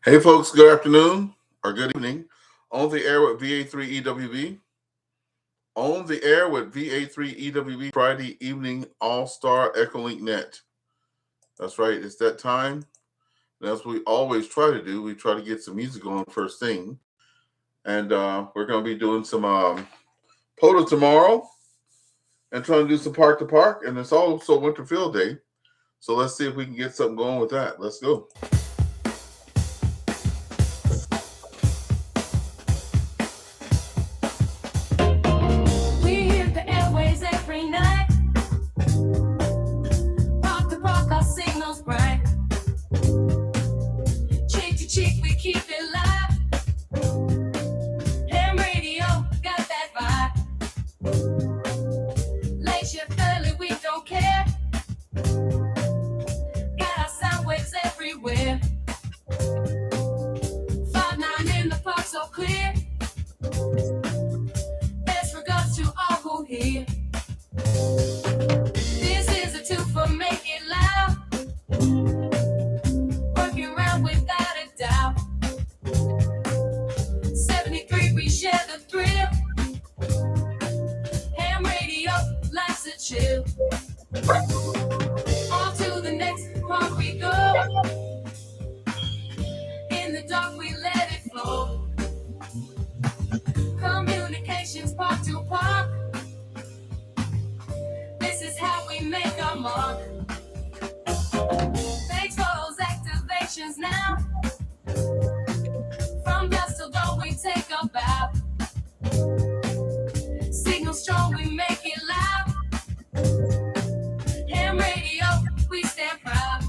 Hey folks, good afternoon or good evening. On the air with VA3EWV. On the air with VA3EWV Friday evening AllStar EchoLink Net. That's right, it's that time. That's what we always try to do. We try to get some music on first thing. And we're going to be doing some POTA tomorrow and trying to do some park to park. And it's also Winter Field Day. So let's see if we can get something going with that. Let's go. We hit the airwaves every night. Park to park, our signals bright. Cheek to cheek, we keep it live. Ham radio, got that vibe. Late shift early, we don't care. Got our sound waves everywhere. 5-9 in the park, so clear. Best regards to all who hear. This is a two for make it loud. Working around without a doubt. 73, we share the thrill. Ham radio, life's a chill. On to the next park we go. In the dark, we let it flow. Communications park to park. This is how we make our mark. Thanks for those activations now. From dusk till dawn, we take a bow. Signal strong, we make it loud. Ham radio, we stand proud.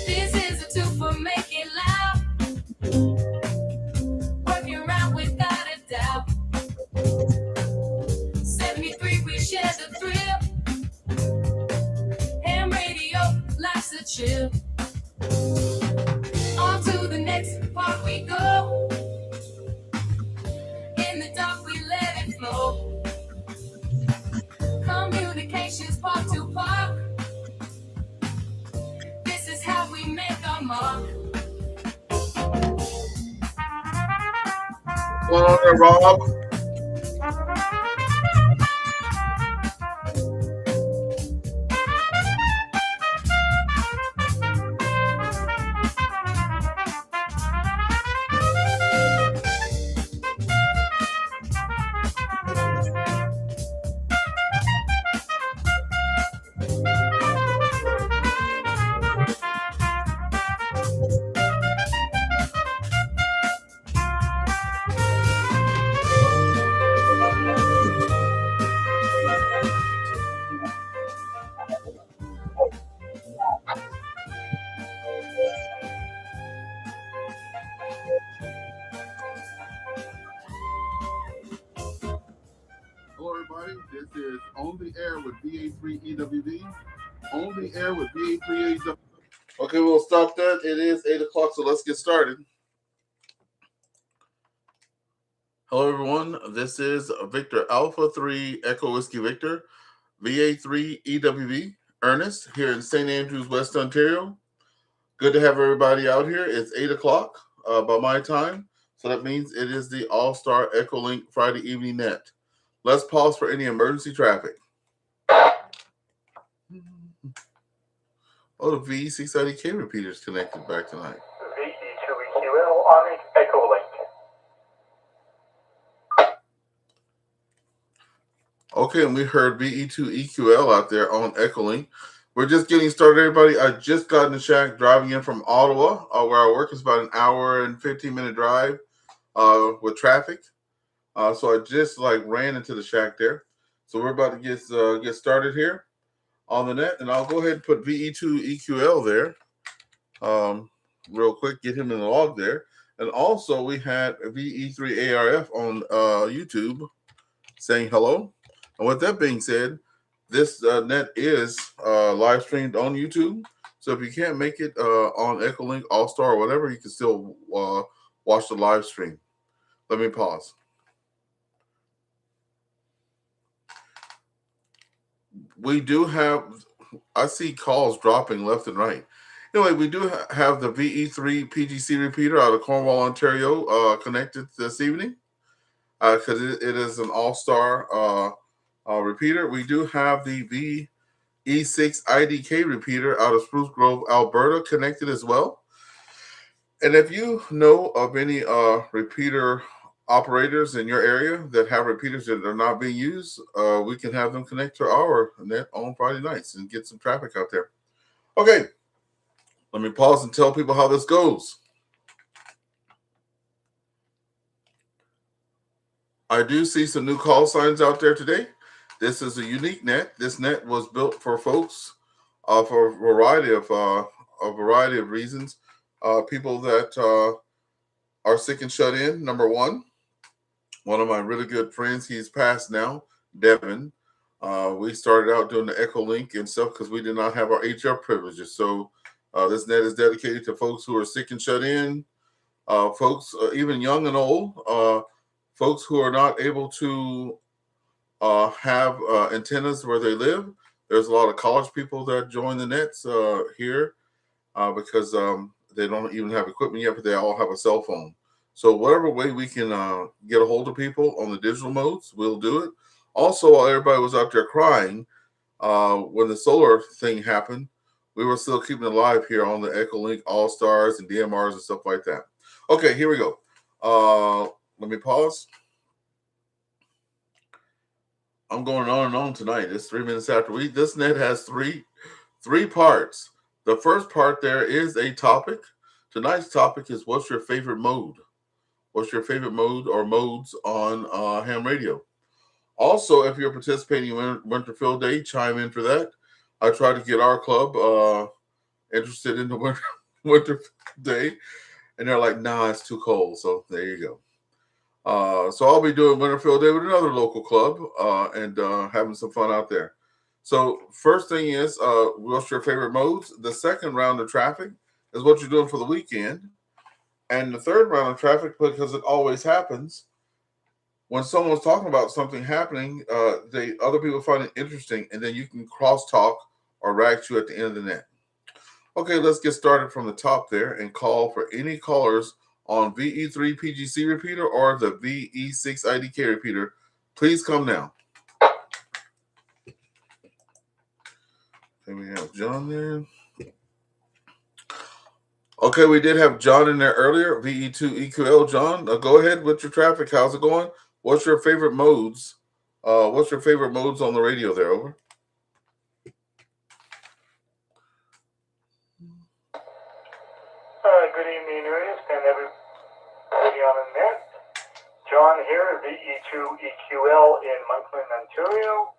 This is a two for make it loud. Working around without a doubt. 73, we share the thrill. Ham radio, life's a chill. On to the next part we go. In the dark, we let it flow. Communications park to park. This is how we make our mark. What's going on there, Rob? Hello, everybody. This is On the Air with VA3EWV. On the Air with VA3EWV. Okay, we'll stop that. It is 8 o'clock, so let's get started. Hello, everyone. This is Victor Alpha 3 Echo Whiskey Victor, VA3EWV, Ernest, here in St. Andrews, West Ontario. Good to have everybody out here. It's 8 o'clock by my time, so that means it is the AllStar EchoLink Friday evening net. Let's pause for any emergency traffic. Oh, the VE690K repeater is connected back tonight. VA3EWV-L on EchoLink. Okay, and we heard VE2EQL out there on EchoLink. We're just getting started, everybody. I just got in the shack driving in from Ottawa, where I work. It's about an hour and 15-minute drive with traffic. So I just ran into the shack there. So we're about to get started here on the net, and I'll go ahead and put VE2EQL there real quick, get him in the log there. And also we had VE3ARF on YouTube saying hello. And with that being said, this net is live streamed on YouTube. So if you can't make it on EchoLink, AllStar, or whatever, you can still watch the live stream. Let me pause. We do have, I see calls dropping left and right. Anyway, we do have the VE3 PGC repeater out of Cornwall, Ontario, connected this evening because it is an AllStar repeater. We do have the VE6 IDK repeater out of Spruce Grove, Alberta, connected as well. And if you know of any repeater operators in your area that have repeaters that are not being used, we can have them connect to our net on Friday nights and get some traffic out there. Okay, let me pause and tell people how this goes. I do see some new call signs out there today. This is a unique net. This net was built for folks for a variety of reasons. People that are sick and shut in. Number one of my really good friends, he's passed now, Devin. We started out doing the EchoLink and stuff because we did not have our HF privileges. So this net is dedicated to folks who are sick and shut in, folks even young and old, folks who are not able to have antennas where they live. There's a lot of college people that join the nets here because they don't even have equipment yet, but they all have a cell phone. So whatever way we can get a hold of people on the digital modes, we'll do it. Also, while everybody was out there crying, when the solar thing happened, we were still keeping it alive here on the EchoLink AllStars and DMRs and stuff like that. Okay, here we go. Let me pause. I'm going on and on tonight. It's 3 minutes after we. This net has three parts. The first part there is a topic. Tonight's topic is what's your favorite mode? What's your favorite mode or modes on ham radio? Also, if you're participating in Winterfield Day, chime in for that. I try to get our club interested in the Winter Day, and they're like, nah, it's too cold. So there you go. So I'll be doing Winterfield Day with another local club and having some fun out there. So first thing is, what's your favorite modes? The second round of traffic is what you're doing for the weekend. And the third round of traffic, because it always happens, when someone's talking about something happening, other people find it interesting, and then you can crosstalk or rag you at the end of the net. Okay, let's get started from the top there and call for any callers on VE3 PGC repeater or the VE6 IDK repeater. Please come now. Okay, we have John there. Okay, we did have John in there earlier, VE2EQL. John, go ahead with your traffic. How's it going? What's your favorite modes? What's your favorite modes on the radio there? Over. Good evening, Ernest, and everybody on the net. John here, VE2EQL in Monkland, Ontario.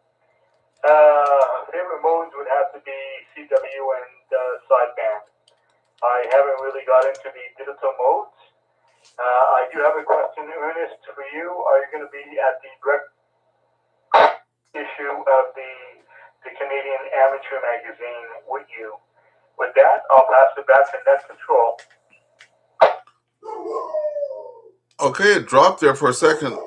Favorite modes would have to be CW and sideband. I haven't really got into the digital modes. I do have a question, Ernest, for you. Are you going to be at the issue of the Canadian Amateur magazine with you? With that, I'll pass it back to Net Control. Okay, it dropped there for a second.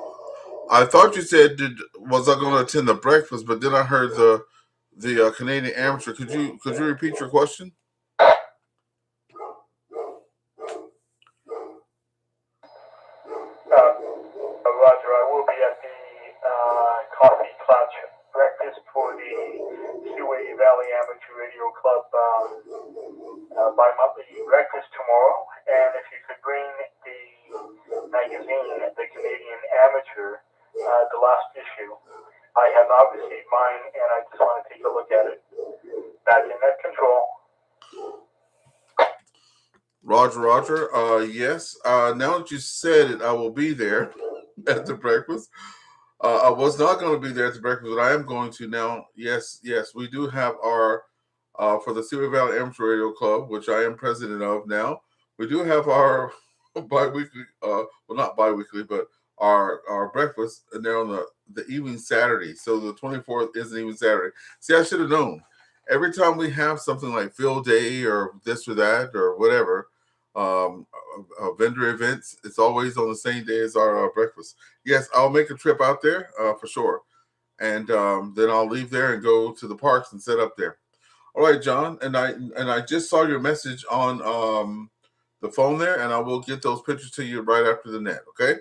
I thought you said, was I going to attend the breakfast? But then I heard the Canadian Amateur. Could you repeat your question? Roger, I will be at the Coffee Clutch breakfast for the Seaway Valley Amateur Radio Club bi-monthly breakfast tomorrow. And if you could bring the magazine, the Canadian Amateur, the last issue. I have not received mine, and I just want to take a look at it. Back in Net Control. Roger. Yes. Now that you said it, I will be there at the breakfast. I was not going to be there at the breakfast, but I am going to now. Yes. We do have our, for the Seaway Valley Amateur Radio Club, which I am president of now, we do have our bi-weekly, well, not bi-weekly, but our breakfast, and they're on the evening Saturday. So the 24th isn't even Saturday. See, I should have known. Every time we have something like Field Day or this or that or whatever, vendor events, it's always on the same day as our breakfast. Yes, I'll make a trip out there for sure. And then I'll leave there and go to the parks and set up there. All right, John, and I just saw your message on the phone there, and I will get those pictures to you right after the net. Okay.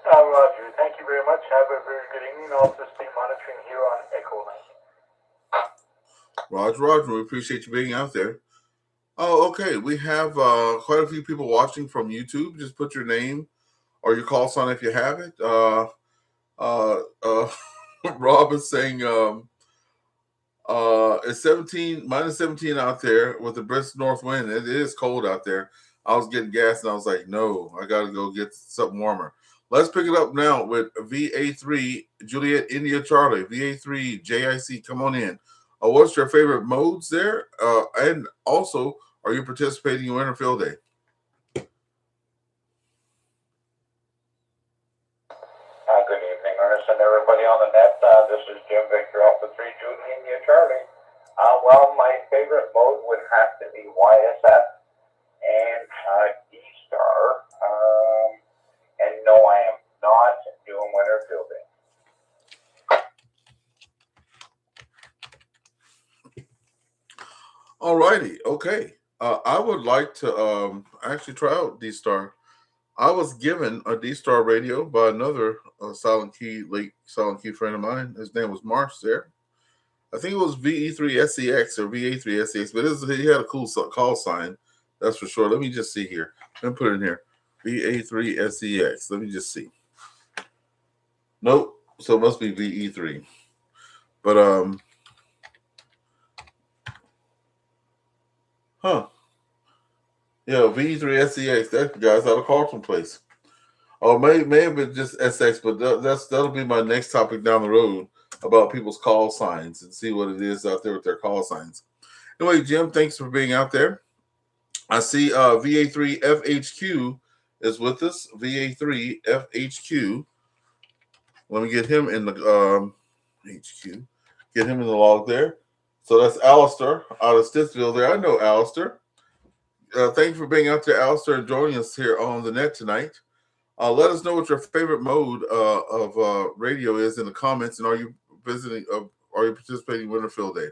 Roger. Thank you very much. Have a very good evening. I'll just be monitoring here on EchoLink. Roger, Roger. We appreciate you being out there. Oh, okay. We have quite a few people watching from YouTube. Just put your name or your call sign if you have it. Rob is saying it's -17 out there with the brisk north wind. It is cold out there. I was getting gas and I was like, no, I got to go get something warmer. Let's pick it up now with VA3 Juliet India Charlie, VA3 JIC. Come on in. What's your favorite modes there? And also, are you participating in Winter Field Day? Good evening, Ernest, and everybody on the net. This is Jim Victor Alpha 3 Julie India Charlie. Well, my favorite mode would have to be YSF and E-Star. And no, I am not doing Winter Field Day. All righty. Okay. I would like to actually try out D-Star. I was given a D-Star radio by another late Silent Key friend of mine. His name was Marsh there. I think it was VE3SEX or VA3SEX, but he had a cool call sign. That's for sure. Let me just see here. Let me put it in here. VA3SEX. Let me just see. Nope. So it must be VE3. But yeah, VE3SEX. That guy's out of Carlton Place. Oh, may have been just SX, but that'll be my next topic down the road about people's call signs and see what it is out there with their call signs. Anyway, Jim, thanks for being out there. I see VA3FHQ is with us. VA3FHQ. Let me get him in the HQ. Get him in the log there. So that's AllStar out of Stittsville there. I know AllStar. Thank you for being out there, AllStar, and joining us here on the net tonight. Let us know what your favorite mode of radio is in the comments, and are you participating in Winter Field Day?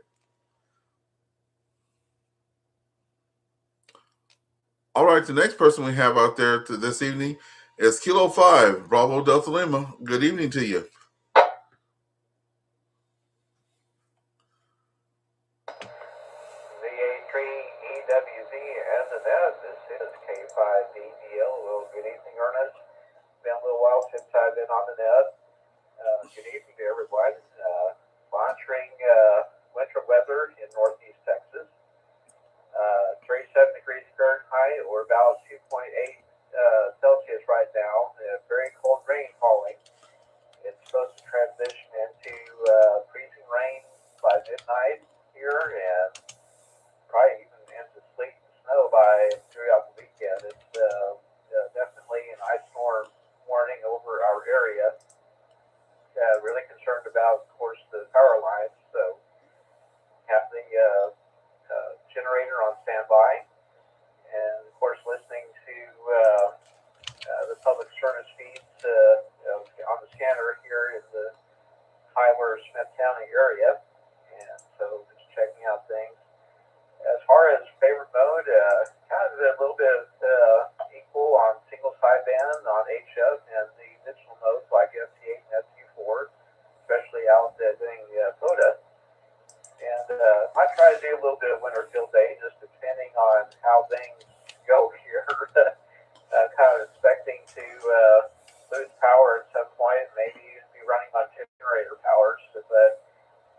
All right, the next person we have out there this evening is Kilo 5, Bravo Delta Lima. Good evening to you. VA3EWV and the net. This is K5BDL. Well, good evening, Ernest. Been a little while since I've been on the net. Good evening to everyone. Monitoring winter weather in northeast Texas. 37 degrees Fahrenheit or about 2.8 Celsius right now. Very cold rain falling. It's supposed to transition into freezing rain by midnight here and probably even into sleet and snow throughout the weekend. It's definitely an ice storm warning over our area. Really concerned about, of course, the power lines. So have the generator on standby, and of course listening to the public service feeds on the scanner here in the Tyler Smith County area, and so just checking out things. As far as favorite mode, kind of a little bit equal on single sideband on HF and the digital modes like FT8 and FT4, especially out doing POTA. And I try to do a little bit of Winter Field Day, just depending on how things go here. Kind of expecting to lose power at some point, maybe be running on generator powers, but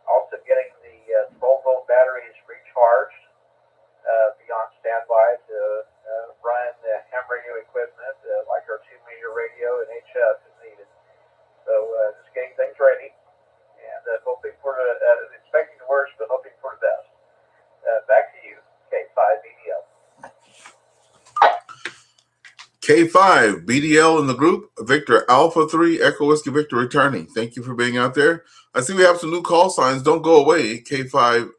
also getting the 12-volt batteries recharged, be on standby to run the ham radio equipment, like our 2-meter radio and HF if needed. So just getting things ready. And hoping for expecting the worst, but hoping for the best. Back to you, K5BDL. K5 BDL in the group. Victor Alpha 3 Echo Whiskey Victor returning. Thank you for being out there. I see we have some new call signs. Don't go away. K5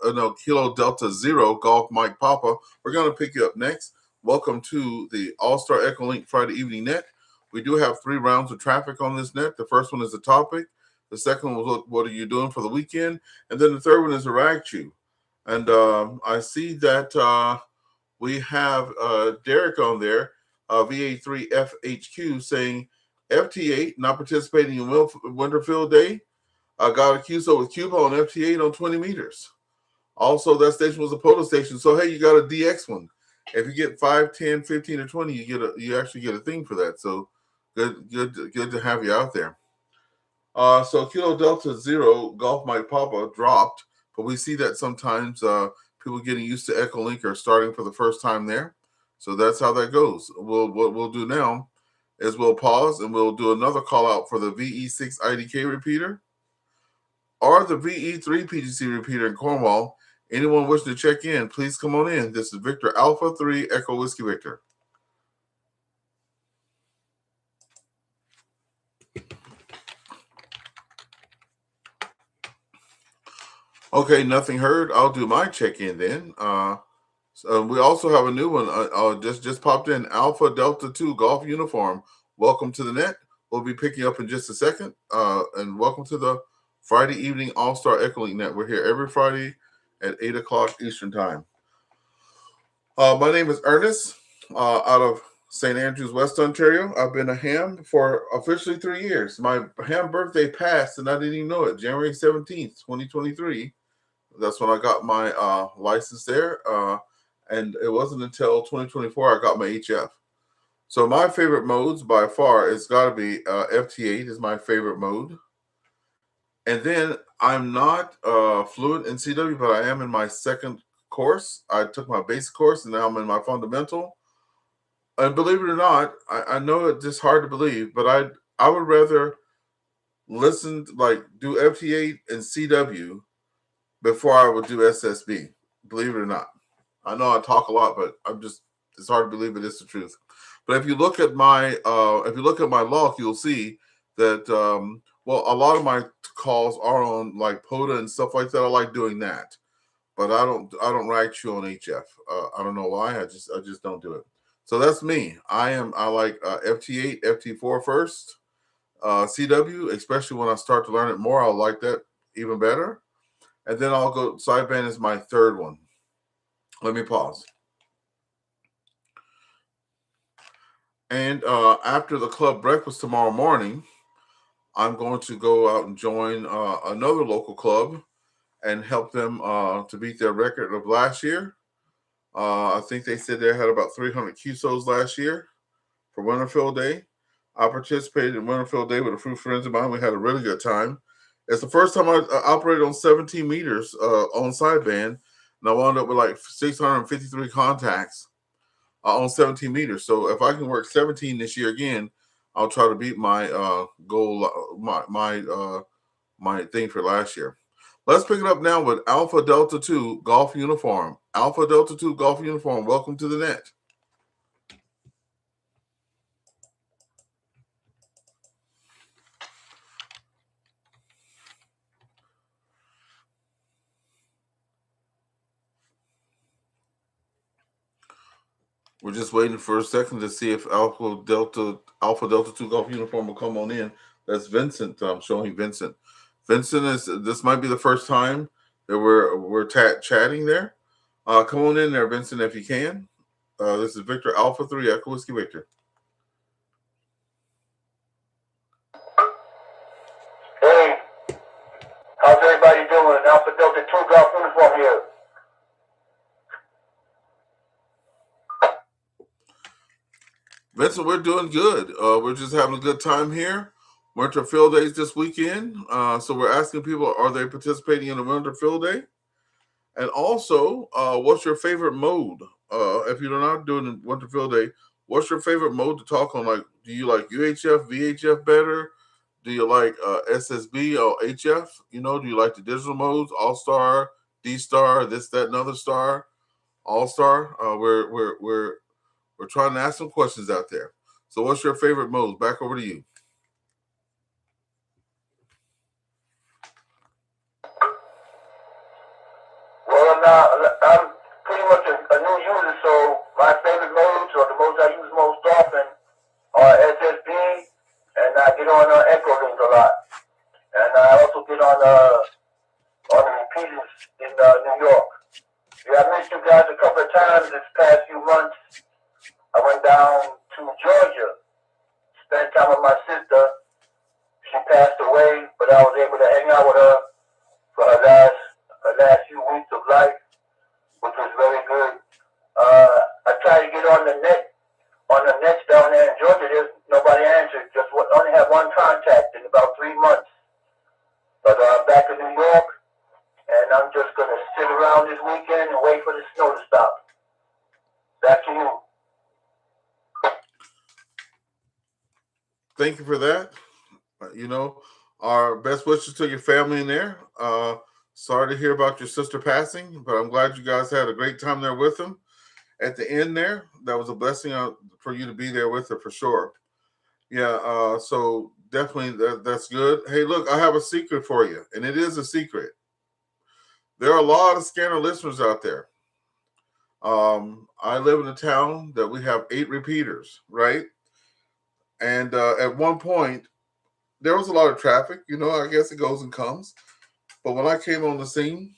Kilo Delta 0 Golf Mike Papa. We're going to pick you up next. Welcome to the AllStar EchoLink Friday Evening Net. We do have 3 rounds of traffic on this net. The first one is the topic. The second one was what are you doing for the weekend? And then the third one is Rag Chew. And I see that we have Derek on there, VA3FHQ, saying FT8 not participating in Winterfield Day. Got a QSO with Cuba on FT8 on 20 meters. Also, that station was a POTO station. So, hey, you got a DX one. If you get 5, 10, 15, or 20, you actually get a thing for that. So, good to have you out there. So Kilo Delta Zero Golf Mike Papa dropped, but we see that sometimes people getting used to EchoLink are starting for the first time there. So that's how that goes. What we'll do now is we'll pause and we'll do another call out for the VE6 IDK repeater or the VE3 PGC repeater in Cornwall. Anyone wishing to check in, please come on in. This is Victor Alpha 3 Echo Whiskey Victor. Okay, nothing heard. I'll do my check-in then. So we also have a new one. Just popped in. Alpha Delta 2 Golf Uniform. Welcome to the net. We'll be picking up in just a second. And welcome to the Friday evening All-Star EchoLink net. We're here every Friday at 8 o'clock Eastern Time. My name is Ernest, out of St. Andrews, West Ontario. I've been a ham for officially 3 years. My ham birthday passed, and I didn't even know it. January 17th, 2023. That's when I got my license there. And it wasn't until 2024 I got my HF. So my favorite modes by far is got to be FT8 is my favorite mode. And then I'm not fluent in CW, but I am in my second course. I took my basic course, and now I'm in my fundamental. And believe it or not, I know it's just hard to believe, but I would rather listen to, do FT8 and CW before I would do SSB. Believe it or not. I know I talk a lot, but it's hard to believe it is the truth. But if you look at my log, you'll see that a lot of my calls are on like POTA and stuff like that. I like doing that, but I don't rag chew on HF. I don't know why. I just don't do it. So that's me. I like FT8, FT4 first, CW, especially when I start to learn it more. I'll like that even better, and then I'll go sideband is my third one. Let me pause. And after the club breakfast tomorrow morning, I'm going to go out and join another local club and help them to beat their record of last year. I think they said they had about 300 QSOs last year for Winterfield Day. I participated in Winterfield Day with a few friends of mine. We had a really good time. It's the first time I operated on 17 meters on sideband, and I wound up with like 653 contacts on 17 meters. So if I can work 17 this year again, I'll try to beat my goal, my thing for last year. Let's pick it up now with Alpha Delta 2 Golf Uniform. Alpha Delta 2 Golf Uniform, welcome to the net. We're just waiting for a second to see if Alpha Delta 2 Golf Uniform will come on in. That's Vincent. I'm showing Vincent. Vincent this might be the first time that we're chatting there. Come on in there, Vincent, if you can. This is Victor Alpha 3 Echo Whiskey Victor. Hey, how's everybody doing? Alpha Delta 2 Golf Uniform here. Vincent, we're doing good. We're just having a good time here. Winter Field Days this weekend. So we're asking people, are they participating in the Winter Field Day? And also, what's your favorite mode? If you're not doing the Winter Field Day, what's your favorite mode to talk on? Like, do you like UHF, VHF better? Do you like SSB or HF? You know, do you like the digital modes? AllStar, D-Star, this, that, and other star, AllStar. We're trying to ask some questions out there. So what's your favorite mode? Back over to you. Well, I'm pretty much a new user, so my favorite modes, or the modes I use most often, are SSB, and I get on EchoLink a lot. And guys a couple of times this past few months. I went down to Georgia, spent time with my sister. She passed away, but I was able to hang out with her for her last few weeks of life, which was very good. I tried to get on the nets down there in Georgia. There's nobody answered. Just only had one contact in about 3 months. But I'm back in New York, and I'm just going to sit around this weekend and wait for the snow to stop. Back to you. Thank you for that. You know, our best wishes to your family in there. Sorry to hear about your sister passing, but I'm glad you guys had a great time there with them. At the end there, that was a blessing for you to be there with her for sure. Yeah, so definitely that's good. Hey, look, I have a secret for you, and it is a secret. There are a lot of scanner listeners out there. I live in a town that we have 8 repeaters, right? And at one point, there was a lot of traffic. You know, I guess it goes and comes. But when I came on the scene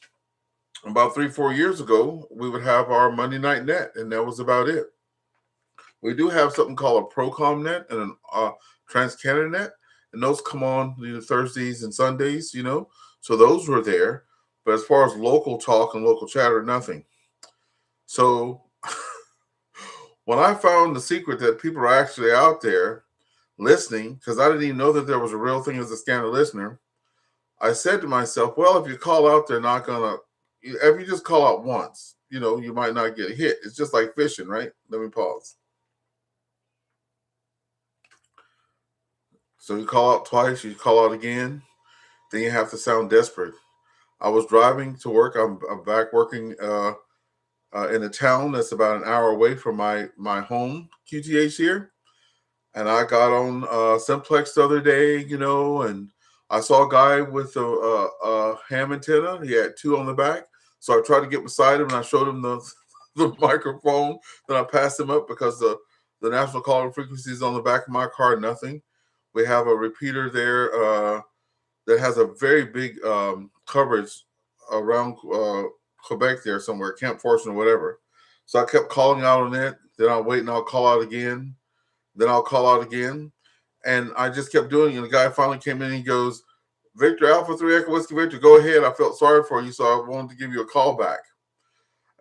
about 3-4 years ago, we would have our Monday night net, and that was about it. We do have something called a Procom net and a Trans-Canada net, and those come on Thursdays and Sundays, you know. So those were there. But as far as local talk and local chatter, nothing. So when I found the secret that people are actually out there listening, because I didn't even know that there was a real thing as a scanner listener, I said to myself, well, if you call out, they're not going to, if you just call out once, you know, you might not get a hit. It's just like fishing, right? Let me pause. So you call out twice, you call out again, then you have to sound desperate. I was driving to work. I'm back working in a town that's about an hour away from my home, QTH here. And I got on Simplex the other day, you know, and I saw a guy with a ham antenna. He had 2 on the back. So I tried to get beside him, and I showed him the microphone. Then I passed him up because the national calling frequency is on the back of my car, nothing. We have a repeater there that has a very big coverage around Quebec there somewhere, Camp Fortune or whatever. So I kept calling out on it. Then I'll wait and I'll call out again. Then I'll call out again. And I just kept doing it. And the guy finally came in and he goes, Victor, Alpha 3 Echo Whiskey Victor, go ahead. I felt sorry for you, so I wanted to give you a call back.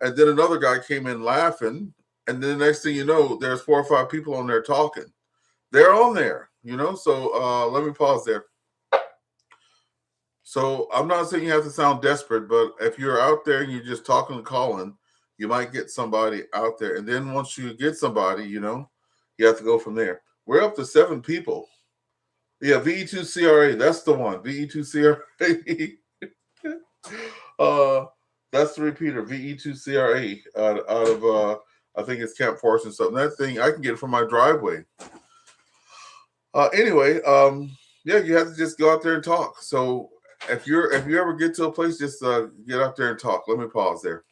And then another guy came in laughing. And then the next thing you know, there's 4 or 5 people on there talking. They're on there, you know. So let me pause there. So I'm not saying you have to sound desperate, but if you're out there and you're just talking and calling, you might get somebody out there. And then once you get somebody, you know, you have to go from there. We're up to 7 people. Yeah, VE2CRA, that's the one. VE2CRA. That's the repeater, VE2CRA, out of I think it's Camp Forest and something. That thing, I can get it from my driveway. Anyway, yeah, you have to just go out there and talk. So if you ever get to a place, just get out there and talk. Let me pause there.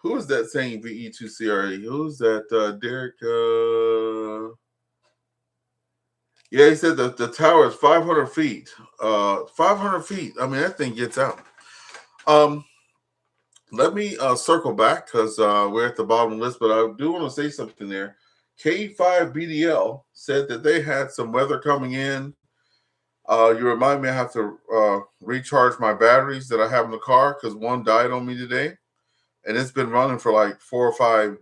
Who is that saying VE2CRA? Who's that? Derek? Yeah, he said the tower is 500 feet. 500 feet. I mean, that thing gets out. Let me circle back because we're at the bottom of the list, but I do want to say something there. K5BDL said that they had some weather coming in. You remind me I have to recharge my batteries that I have in the car because one died on me today. And it's been running for like 4 or 5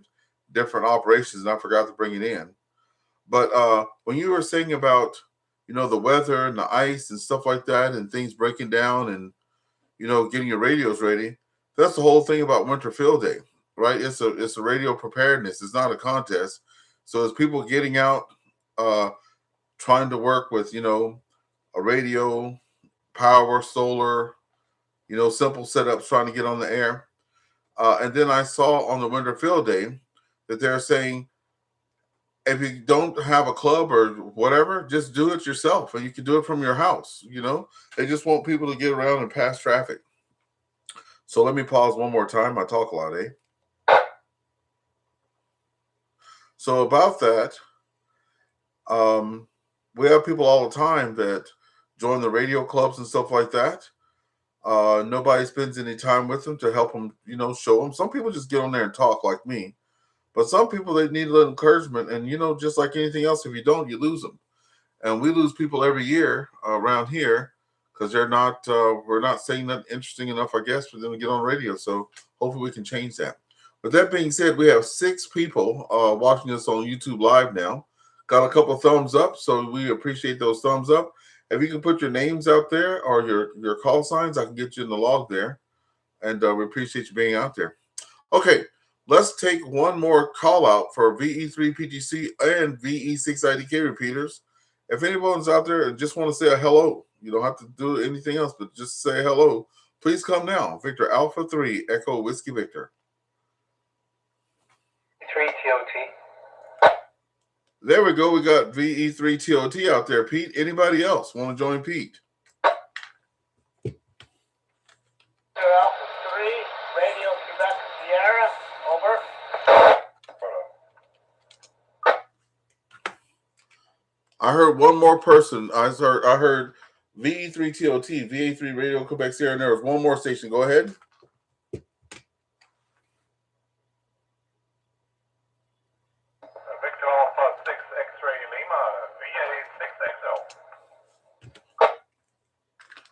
different operations, and I forgot to bring it in. But when you were saying about, you know, the weather and the ice and stuff like that and things breaking down and, you know, getting your radios ready, that's the whole thing about Winter Field Day, right? It's a radio preparedness. It's not a contest. So it's people getting out, trying to work with, you know, a radio, power, solar, you know, simple setups, trying to get on the air. And then I saw on the Winter Field Day that they're saying, if you don't have a club or whatever, just do it yourself. And you can do it from your house, you know. They just want people to get around and pass traffic. So let me pause one more time. I talk a lot, eh? So about that, we have people all the time that join the radio clubs and stuff like that. Nobody spends any time with them to help them, show them. Some people just get on there and talk like me, but some people, they need a little encouragement. And just like anything else, if you don't, you lose them. And we lose people every year around here because they're not. We're not saying nothing interesting enough, I guess, for them to get on radio. So hopefully we can change that. With that being said, we have 6 people watching us on YouTube Live now. Got a couple thumbs up, so we appreciate those thumbs up. If you can put your names out there or your call signs, I can get you in the log there. And we appreciate you being out there. Okay, let's take one more call out for VE3PGC and VE6IDK repeaters. If anyone's out there and just want to say a hello, you don't have to do anything else, but just say hello. Please come now. Victor Alpha 3, Echo Whiskey Victor. 3TOT. There we go. We got VE3TOT out there. Pete, anybody else want to join Pete? Alpha 3, Radio Quebec Sierra, over. I heard one more person. I heard VE3TOT, VA3 Radio Quebec Sierra, and there was one more station. Go ahead. Victor Alpha 6 X-Ray Lima, VA6XL.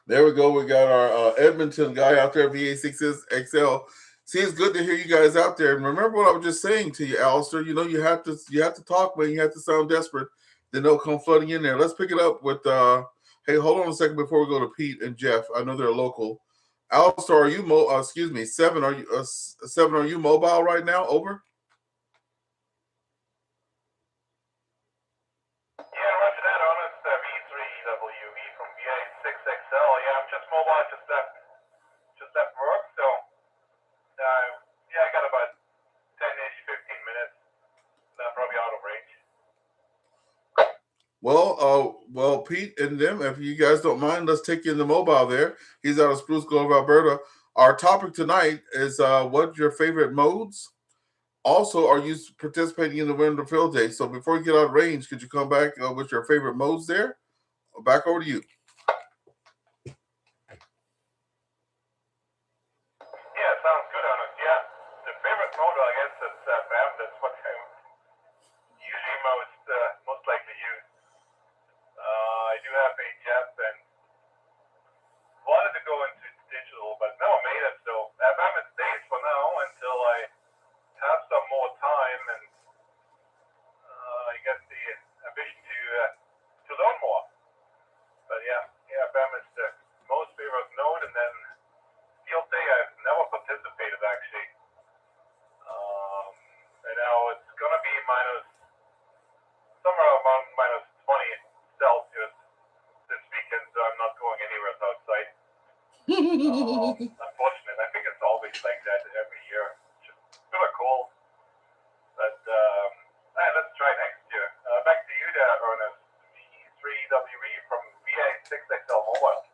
There we go. We got our Edmonton guy out there, VA6XL. See, it's good to hear you guys out there. And remember what I was just saying to you, AllStar. You have to talk, man. You have to sound desperate. Then they'll come flooding in there. Let's pick it up with hey, hold on a second before we go to Pete and Jeff. I know they're local. AllStar, are you 7? Are you 7? Are you mobile right now? Over. Yeah, roger that. On it's VA3EWV from VA6XL. Yeah, I'm just mobile. Just left work. So, yeah, I got about 10-ish, 15 minutes. And I'm probably out of range. Well, Pete and them, if you guys don't mind, let's take you in the mobile there. He's out of Spruce Grove, Alberta. Our topic tonight is what's your favorite modes? Also, are you participating in the Winter Field Day? So before you get out of range, could you come back with your favorite modes there? Back over to you. Yeah, sounds good on us. Yeah, the favorite mode, I guess, is BAM. That's what I usually most likely use. I do have HF and wanted to go into digital, but no, made it. So BAM it stays for now until I have some more time and I guess the ambition to learn more. But yeah, BAM is the most favorite node, and then Field Day I've never participated actually. And now it's gonna be somewhere around minus 20 Celsius this weekend, so I'm not going anywhere outside. Unfortunate. I think it's always like that every year. Just super cold. But let's try next year. Back to you there, Ernest. VE3WV from VA6XL Mobile.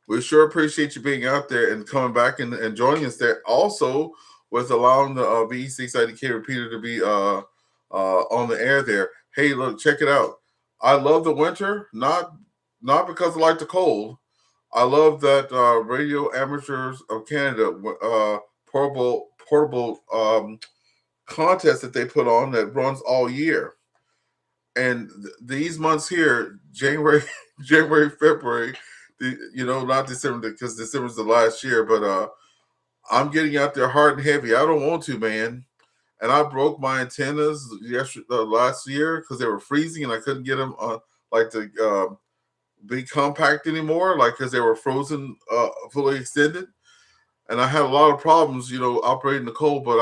We sure appreciate you being out there and coming back and joining us there. Also, with allowing the VE6IDK repeater to be on the air there. Hey, look, check it out. I love the winter, not because I like the cold. I love that Radio Amateurs of Canada portable contest that they put on that runs all year. And these months here, January, February, not December because December's the last year, but I'm getting out there hard and heavy. I don't want to, man. And I broke my antennas last year because they were freezing and I couldn't get them to be compact anymore, because they were frozen, fully extended. And I had a lot of problems, operating the cold, but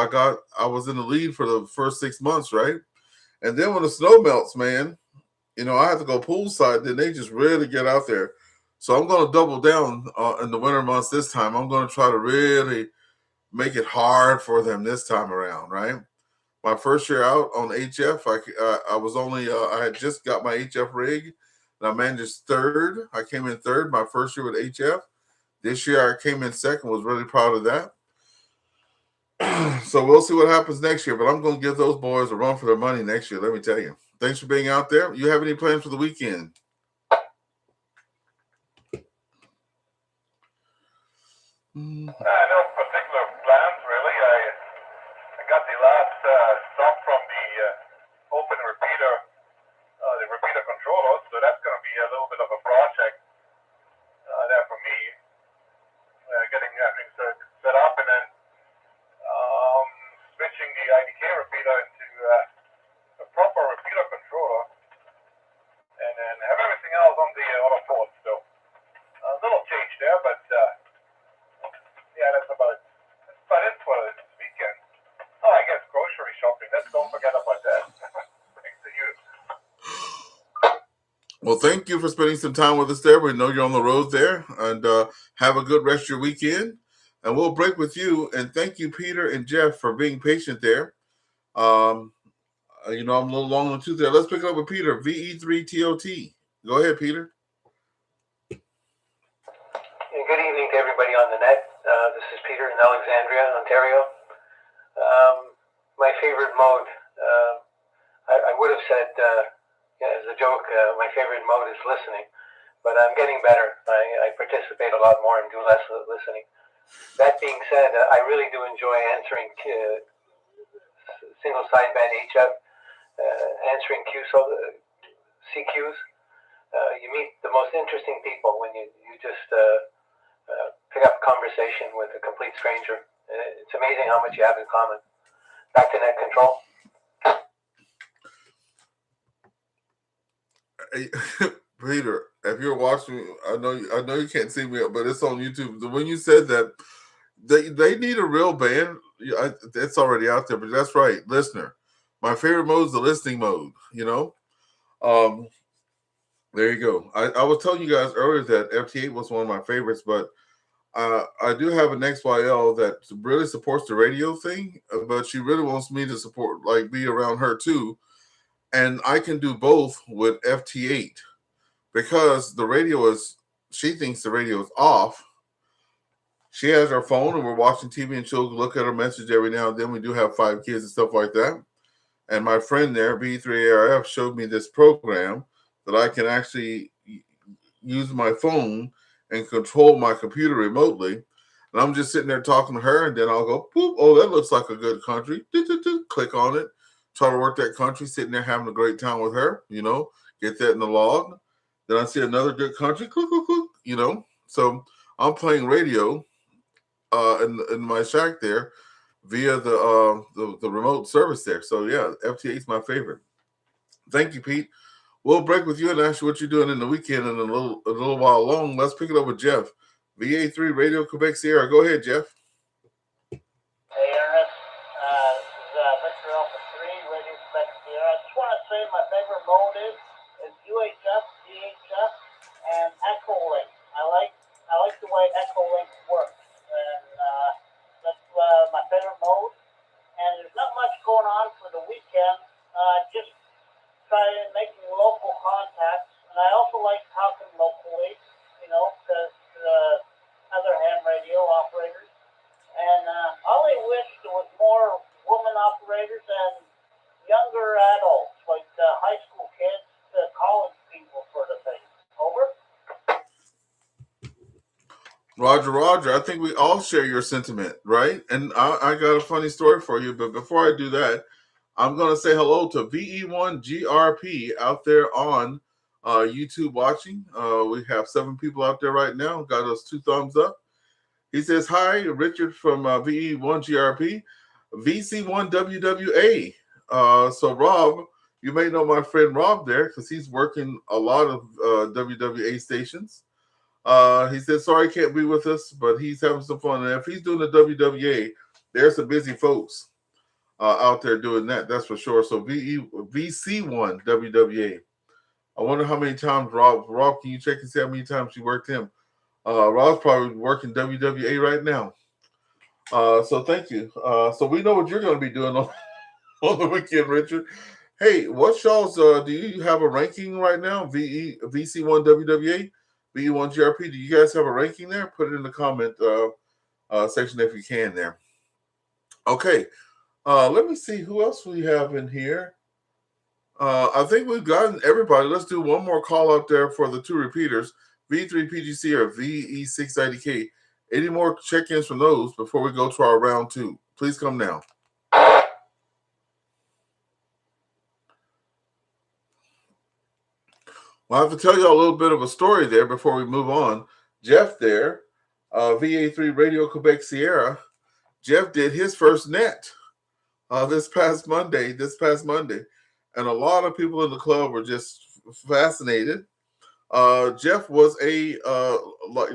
I was in the lead for the first 6 months, right? And then when the snow melts, man, I have to go poolside. Then they just really get out there. So I'm going to double down in the winter months this time. I'm going to try to really make it hard for them this time around, right? My first year out on HF, I had just got my HF rig, and I managed third. I came in third my first year with HF. This year I came in second, was really proud of that. So we'll see what happens next year, but I'm going to give those boys a run for their money next year, let me tell you. Thanks for being out there. You have any plans for the weekend? No particular plans, really. I got the last stop from the open repeater, the repeater controller, so that's going to be a little bit of a project there for me, getting everything set up and then switching the IDK repeater into the proper repeater controller, and then have everything else on the other ports. So a little change there, but yeah, that's about it for this weekend. Oh, I guess grocery shopping. Don't forget about that. Thanks to you. Well, thank you for spending some time with us there. We know you're on the road there, and have a good rest of your weekend. And we'll break with you. And thank you, Peter and Jeff, for being patient there. I'm a little long on the tooth there. Let's pick it up with Peter, VE3TOT. Go ahead, Peter. Good evening to everybody on the net. This is Peter in Alexandria, Ontario. My favorite mode, I would have said, as a joke, my favorite mode is listening, but I'm getting better. I participate a lot more and do less listening. That being said, I really do enjoy answering single sideband HF, answering CQs. You meet the most interesting people when you just pick up a conversation with a complete stranger. It's amazing how much you have in common. Back to net control. Peter, if you're watching, I know you can't see me, but it's on YouTube. When you said that they need a real band, it's already out there. But that's right, listener. My favorite mode is the listening mode. There you go. I was telling you guys earlier that FT8 was one of my favorites, but I do have an XYL that really supports the radio thing, but she really wants me to support, be around her too. And I can do both with FT8 because she thinks the radio is off. She has her phone and we're watching TV and she'll look at her message every now and then. We do have 5 kids and stuff like that. And my friend there, VA3EWV-L, showed me this program that I can actually use my phone and control my computer remotely. And I'm just sitting there talking to her, and then I'll go, boop, oh, that looks like a good country. Click on it, try to work that country, sitting there having a great time with her, get that in the log. Then I see another good country, click, So I'm playing radio in my shack there via the remote service there. So yeah, FT8 is my favorite. Thank you, Pete. We'll break with you and ask you what you're doing in the weekend in a little while long. Let's pick it up with Jeff. VA3 Radio Quebec Sierra. Go ahead, Jeff. Hey, Ernest. This is Victor Alpha 3, Radio Quebec Sierra. I just want to say my favorite mode is UHF, DHF, and EchoLink. I like the way EchoLink works, and that's my favorite mode. And there's not much going on for the weekend. Just trying making local contacts, and I also like talking locally, because other ham radio operators. And I only wish there was more woman operators and younger adults, like high school kids, college people sort of thing. Over. Roger. I think we all share your sentiment, right? And I got a funny story for you, but before I do that, I'm going to say hello to VE1GRP out there on YouTube watching. We have 7 people out there right now. Got us 2 thumbs up. He says, hi, Richard from VE1GRP, VC1WWA. So Rob, you may know my friend Rob there because he's working a lot of WWA stations. He says, sorry, can't be with us, but he's having some fun. And if he's doing the WWA, there's some busy folks out there doing that. That's for sure. So VC1 WWA. I wonder how many times Rob, can you check and see how many times you worked him? Rob's probably working WWA right now. So thank you. So we know what you're going to be doing on the weekend, Richard. Hey, what y'all's, do you have a ranking right now? VC1 WWA, VE1 GRP. Do you guys have a ranking there? Put it in the comment section if you can there. Okay. Let me see who else we have in here. I think we've gotten everybody. Let's do one more call out there for the 2 repeaters, V3PGC or VE690K. Any more check-ins from those before we go to our round 2? Please come now. Well, I have to tell you a little bit of a story there before we move on. Jeff there, VA3 Radio Quebec Sierra, Jeff did his first net this past Monday, and a lot of people in the club were just fascinated. Jeff was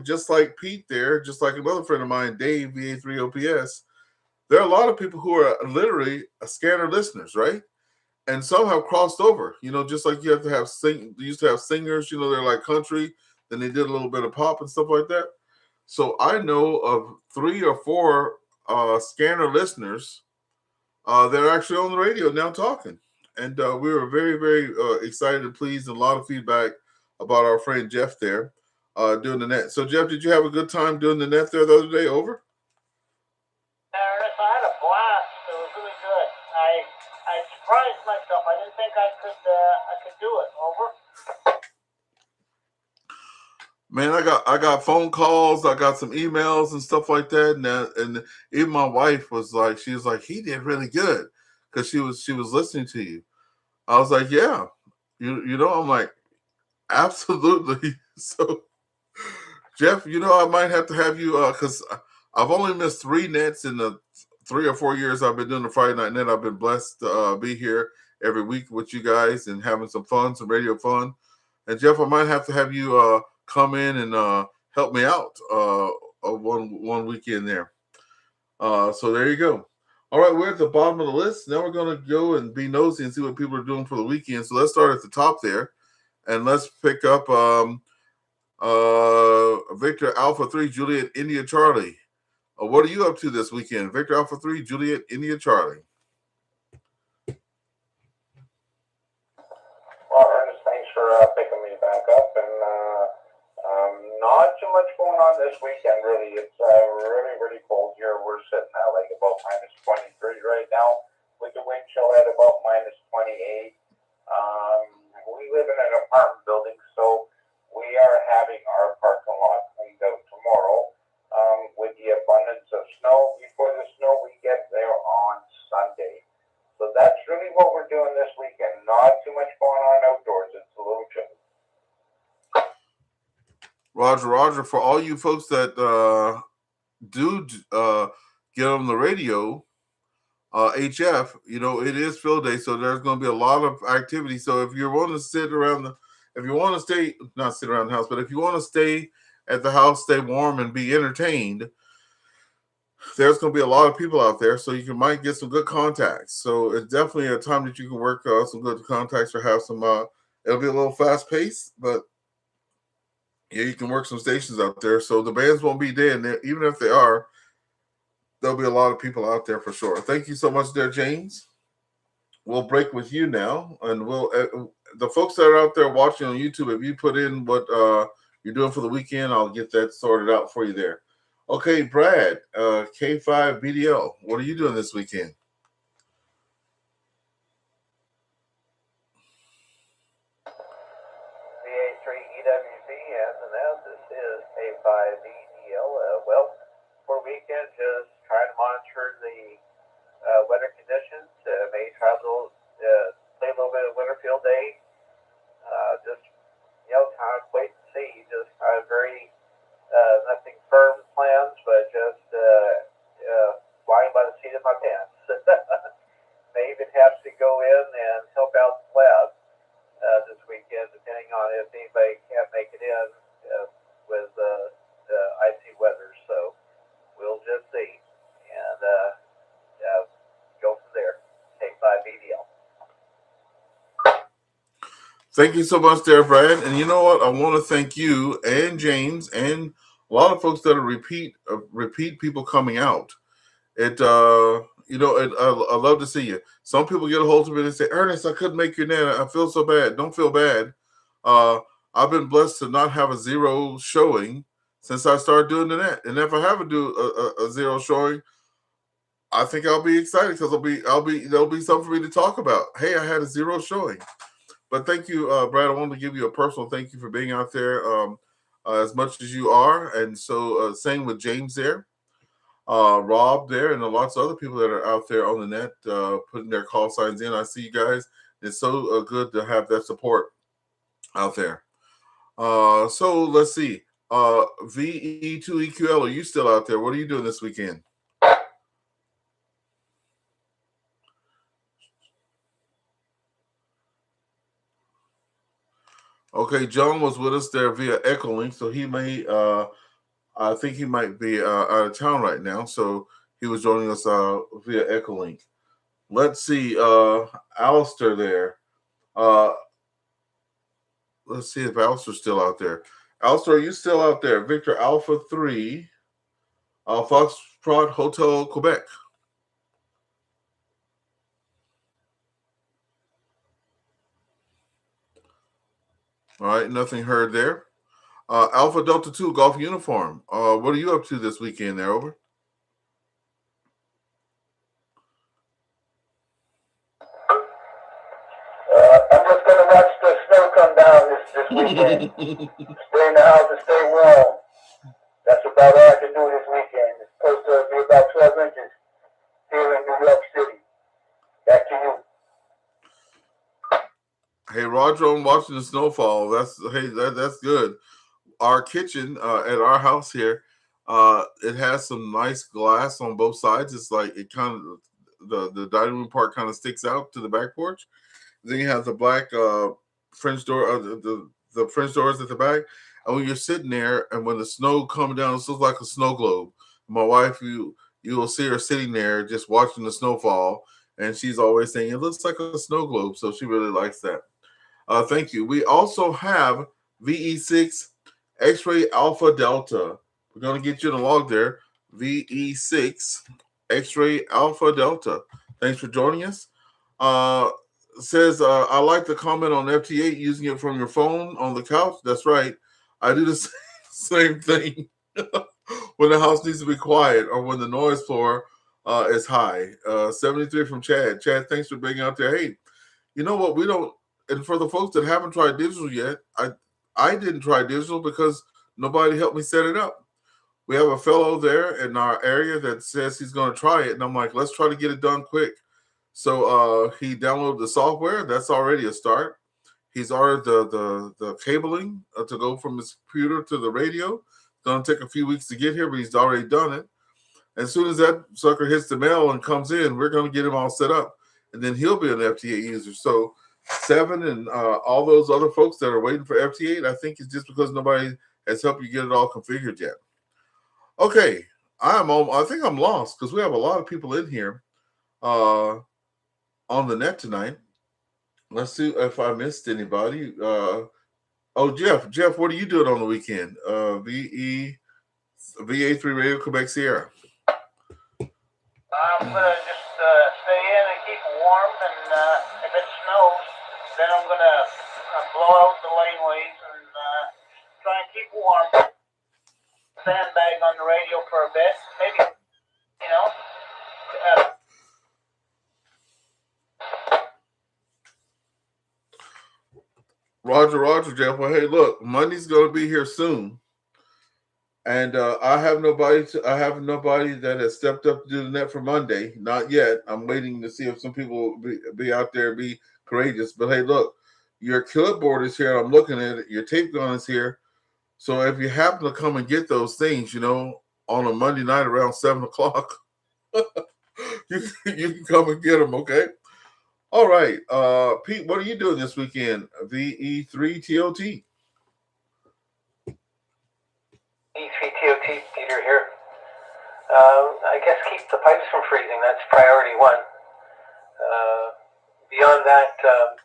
just like Pete there, just like another friend of mine, Dave, VA3OPS. There are a lot of people who are literally scanner listeners, right? And some have crossed over, just like you have to have used to have singers, they're like country, then they did a little bit of pop and stuff like that. So I know of 3 or 4 scanner listeners that are actually on the radio now talking. And we were very, very excited and pleased, and a lot of feedback about our friend Jeff there doing the net. So Jeff, did you have a good time doing the net there the other day? Over? Ernest, I had a blast. It was really good. I surprised myself. I didn't think I could do it. Over. Man, I got phone calls, I got some emails and stuff like that, and even my wife was like, he did really good because she was listening to you. I was like, yeah, I'm like, absolutely. So, Jeff, I might have to have you because I've only missed 3 nets in the 3 or 4 years I've been doing the Friday night net. I've been blessed to be here every week with you guys and having some radio fun. And Jeff, I might have to have you come in and help me out one weekend there. So there you go. All right, we're at the bottom of the list. Now we're going to go and be nosy and see what people are doing for the weekend. So let's start at the top there, and let's pick up Victor Alpha 3 Juliet India Charlie. What are you up to this weekend? Victor Alpha 3 Juliet India Charlie. Well, Ernest, thanks for picking me back up. And not too much going on this weekend, really. It's really, really cold here. We're sitting at like about minus 23 right now, with the wind chill at about minus 28. We live in an apartment building, so we are having our parking lot cleaned out tomorrow. With the abundance of snow, before the snow we get there on Sunday. So that's really what we're doing this weekend. Not too much going on outdoors. It's a little chilly. Roger. For all you folks that do get on the radio, HF, it is field day, so there's going to be a lot of activity. So if you want to stay not sit around the house, but if you want to stay at the house, stay warm and be entertained, there's going to be a lot of people out there, so you might get some good contacts. So it's definitely a time that you can work some good contacts or have some. It'll be a little fast paced, but yeah, you can work some stations out there. So the bands won't be dead. Even if they are, there'll be a lot of people out there for sure. Thank you so much there, James. We'll break with you now, and we'll the folks that are out there watching on YouTube, if you put in what you're doing for the weekend, I'll get that sorted out for you there. Okay, Brad, K5BDL, what are you doing this weekend? VA3EWV, as announced, this is K5BDL. Well, for weekend, just trying to monitor the weather conditions. May try to play a little bit of Winterfield Day. Just, kind of wait and see. Just very nothing firm plans, but just flying by the seat of my pants. May even have to go in and help out the lab this weekend, depending on if anybody can't make it in with icy weather. So we'll just see and go from there. Take 5BDL. Thank you so much there, Brad. And you know what? I want to thank you and James and a lot of folks that are repeat people coming out. I love to see you. Some people get a hold of me and say, Ernest, I couldn't make your net. I feel so bad. Don't feel bad. I've been blessed to not have a zero showing since I started doing the net. And if I have a zero showing, I think I'll be excited because there'll be something for me to talk about. Hey, I had a zero showing. But thank you, Brad. I wanted to give you a personal thank you for being out there. as much as you are. And so, same with James there, Rob there, and lots of other people that are out there on the net putting their call signs in. I see you guys. It's so good to have that support out there. So let's see. VE2EQL, are you still out there? What are you doing this weekend? Okay, John was with us there via EchoLink, so he may, I think he might be out of town right now, so he was joining us via EchoLink. Let's see, AllStar there. Let's see if AllStar's still out there. AllStar, are you still out there? Victor Alpha 3, Foxtrot Hotel, Quebec. All right, nothing heard there. Alpha Delta 2 Golf Uniform. What are you up to this weekend there, over? I'm just going to watch the snow come down this weekend. Stay in the house and stay warm. That's about all I can do this weekend. It's supposed to be about 12 inches here in New York City. Back to you. Hey, Roger, I'm watching the snowfall. That's good. Our kitchen at our house here, it has some nice glass on both sides. It's like it kind of the dining room part kind of sticks out to the back porch. Then you have the black French door, the French doors at the back. And when you're sitting there, and when the snow comes down, it looks like a snow globe. My wife, you will see her sitting there just watching the snowfall, and she's always saying it looks like a snow globe. So she really likes that. Thank you. We also have VE6 X-ray Alpha Delta. We're going to get you in the log there. VE6 X-ray Alpha Delta. Thanks for joining us. Says, I like the comment on FT8 using it from your phone on the couch. That's right. I do the same thing when the house needs to be quiet or when the noise floor is high. 73 from Chad. Chad, thanks for being out there. Hey, you know what? We don't, and for the folks that haven't tried digital yet, I didn't try digital because nobody helped me set it up. We have a fellow there in our area that says he's going to try it, and I'm like, let's try to get it done quick. So he downloaded the software. That's already a start. He's ordered the cabling to go from his computer to the radio. It's going to take a few weeks to get here, but he's already done it. As soon as that sucker hits the mail and comes in, we're going to get him all set up, and then he'll be an FT8 user. So Seven and all those other folks that are waiting for FT8, I think it's just because nobody has helped you get it all configured yet. Okay, I think I'm lost because we have a lot of people in here on the net tonight. Let's see if I missed anybody. Jeff, what are you doing on the weekend? VA3 Radio Quebec Sierra. I'm gonna just stay in and keep it warm, and if it snows, then I'm gonna blow out the laneways and try and keep warm. Sandbag on the radio for a bit, maybe, you know. Roger, Jeff. Well, hey, look, Monday's going to be here soon, and I have nobody that has stepped up to do the net for Monday. Not yet. I'm waiting to see if some people will be out there and be courageous. But hey, look, your clipboard is here. I'm looking at it. Your tape gun is here. So if you happen to come and get those things, on a Monday night around 7:00, you can come and get them. Okay. All right, Pete, what are you doing this weekend? VE3TOT. E3TOT, Peter here. I guess keep the pipes from freezing. That's priority one. Beyond that, I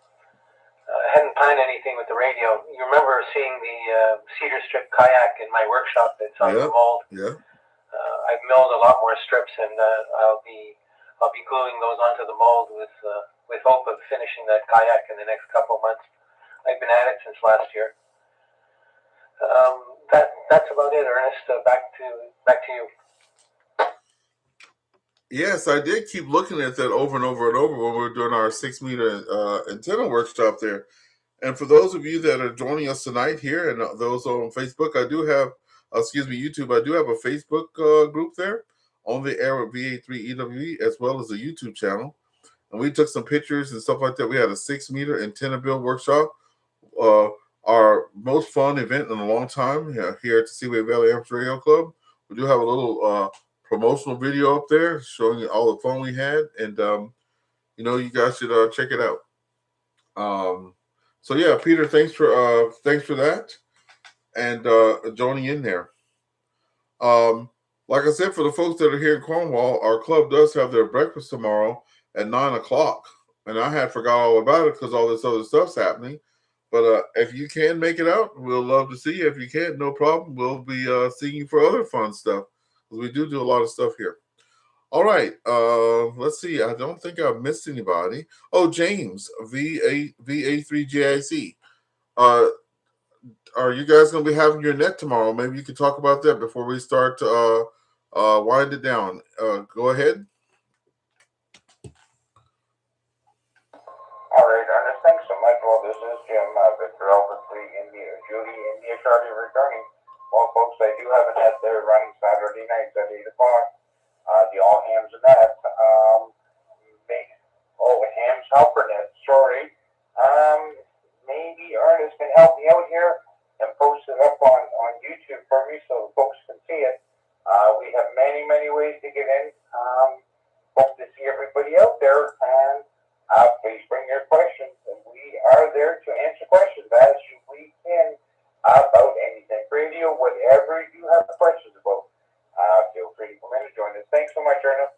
hadn't planned anything with the radio. You remember seeing the cedar strip kayak in my workshop that's on the mold? Yeah. I've milled a lot more strips, and I'll be gluing those onto the mold with hope of finishing that kayak in the next couple of months. I've been at it since last year. That's about it, Ernest. Back to you. Yes, I did keep looking at that over and over and over when we were doing our 6-meter antenna workshop there. And for those of you that are joining us tonight here, and those on Facebook, I do have, YouTube, I do have a Facebook group there on the air with VA3EWV, as well as a YouTube channel. And we took some pictures and stuff like that. We had a 6-meter antenna build workshop, our most fun event in a long time here at the Seaway Valley Amateur Radio Club. We do have a little promotional video up there showing you all the fun we had, and you guys should check it out. So yeah, Peter, thanks for that and joining in there. Like I said, for the folks that are here in Cornwall, our club does have their breakfast tomorrow at 9:00, and I had forgot all about it because all this other stuff's happening. But if you can make it out, we'll love to see you. If you can't, no problem. We'll be seeing you for other fun stuff, because we do a lot of stuff here. All right, let's see. I don't think I've missed anybody. Oh, James, VA3GIC. Are you guys going to be having your net tomorrow? Maybe you could talk about that before we start to wind it down. Go ahead. All right, Ernest, thanks so much. Well, this is Jim, Victor Alpha 3, India, Judy, India, Charlie, returning. Well, folks, I do have a net there running Saturday nights at 8 o'clock. The all hams and net. Hams helper net, sorry. Maybe Ernest can help me out here and post it up on YouTube for me so folks can see it. We have many, many ways to get in. Hope to see everybody out there, and please bring your questions, and we are there to answer questions as we can about anything radio, whatever you have questions about. Feel free to come in and join us. Thanks so much, Ernest.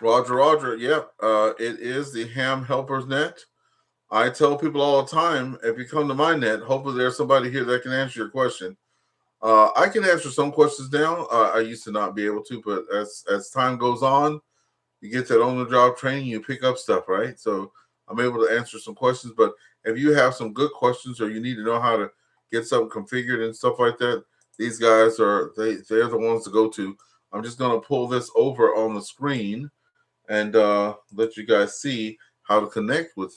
Roger. Yep. It is the Ham Helpers Net. I tell people all the time, if you come to my net, hopefully there's somebody here that can answer your question. I can answer some questions now. I used to not be able to, but as time goes on, you get that on-the-job training, you pick up stuff, right? So I'm able to answer some questions. But if you have some good questions, or you need to know how to get something configured and stuff like that, these guys they're the ones to go to. I'm just going to pull this over on the screen and let you guys see how to connect with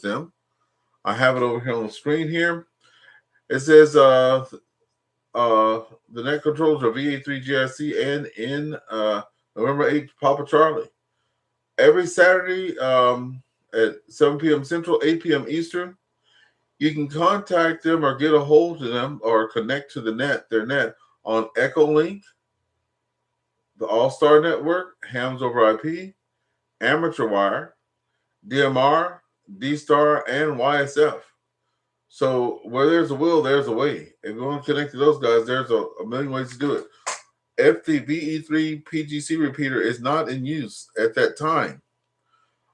them. I have it over here on the screen here. It says the net controls are VA3GIC and in November 8th, Papa Charlie. Every Saturday at 7 p.m. Central, 8 p.m. Eastern, you can contact them or get a hold of them or connect to their net on EchoLink, the AllStar Network, Hams over IP, Amateur Wire, DMR, D-Star, and YSF. So where there's a will, there's a way. If you want to connect to those guys, there's a million ways to do it. If the VE3 PGC repeater is not in use at that time,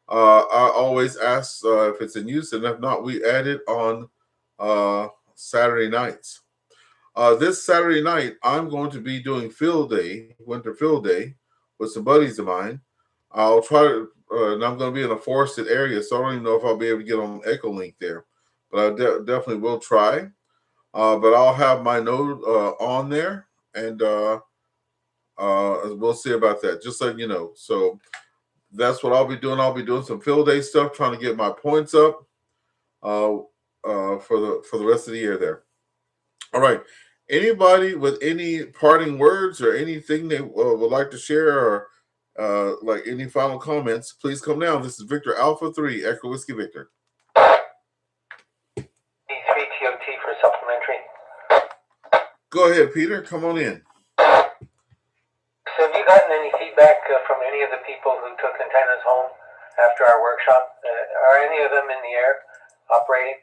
I always ask if it's in use, and if not, we add it on Saturday nights. This Saturday night, I'm going to be doing winter field day, with some buddies of mine. I'll try to, and I'm going to be in a forested area, so I don't even know if I'll be able to get on EchoLink there, but I definitely will try. But I'll have my node on there, and we'll see about that, just letting you know. So that's what I'll be doing. I'll be doing some field day stuff, trying to get my points up for the rest of the year there. All right. Anybody with any parting words or anything they would like to share, or like any final comments, please come down. This is Victor Alpha 3, Echo Whiskey Victor. E3TOT for supplementary. Go ahead, Peter. Come on in. So have you gotten any feedback from any of the people who took antennas home after our workshop? Are any of them in the air operating?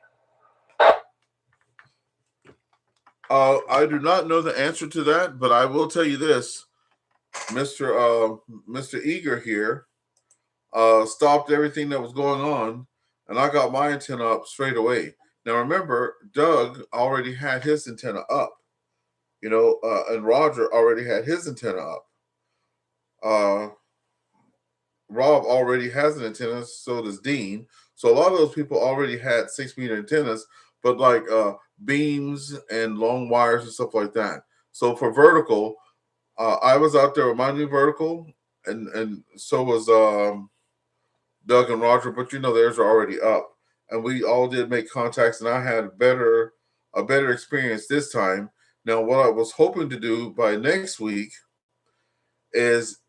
I do not know the answer to that, but I will tell you this. Mr. Eager here stopped everything that was going on, and I got my antenna up straight away. Now remember, Doug already had his antenna up, and Roger already had his antenna up. Rob already has an antenna, so does Dean. So a lot of those people already had 6-meter antennas, but like beams and long wires and stuff like that. So for vertical, I was out there with my new vertical, and so was Doug and Roger, but theirs are already up, and we all did make contacts, and I had a better experience this time. Now, what I was hoping to do by next week is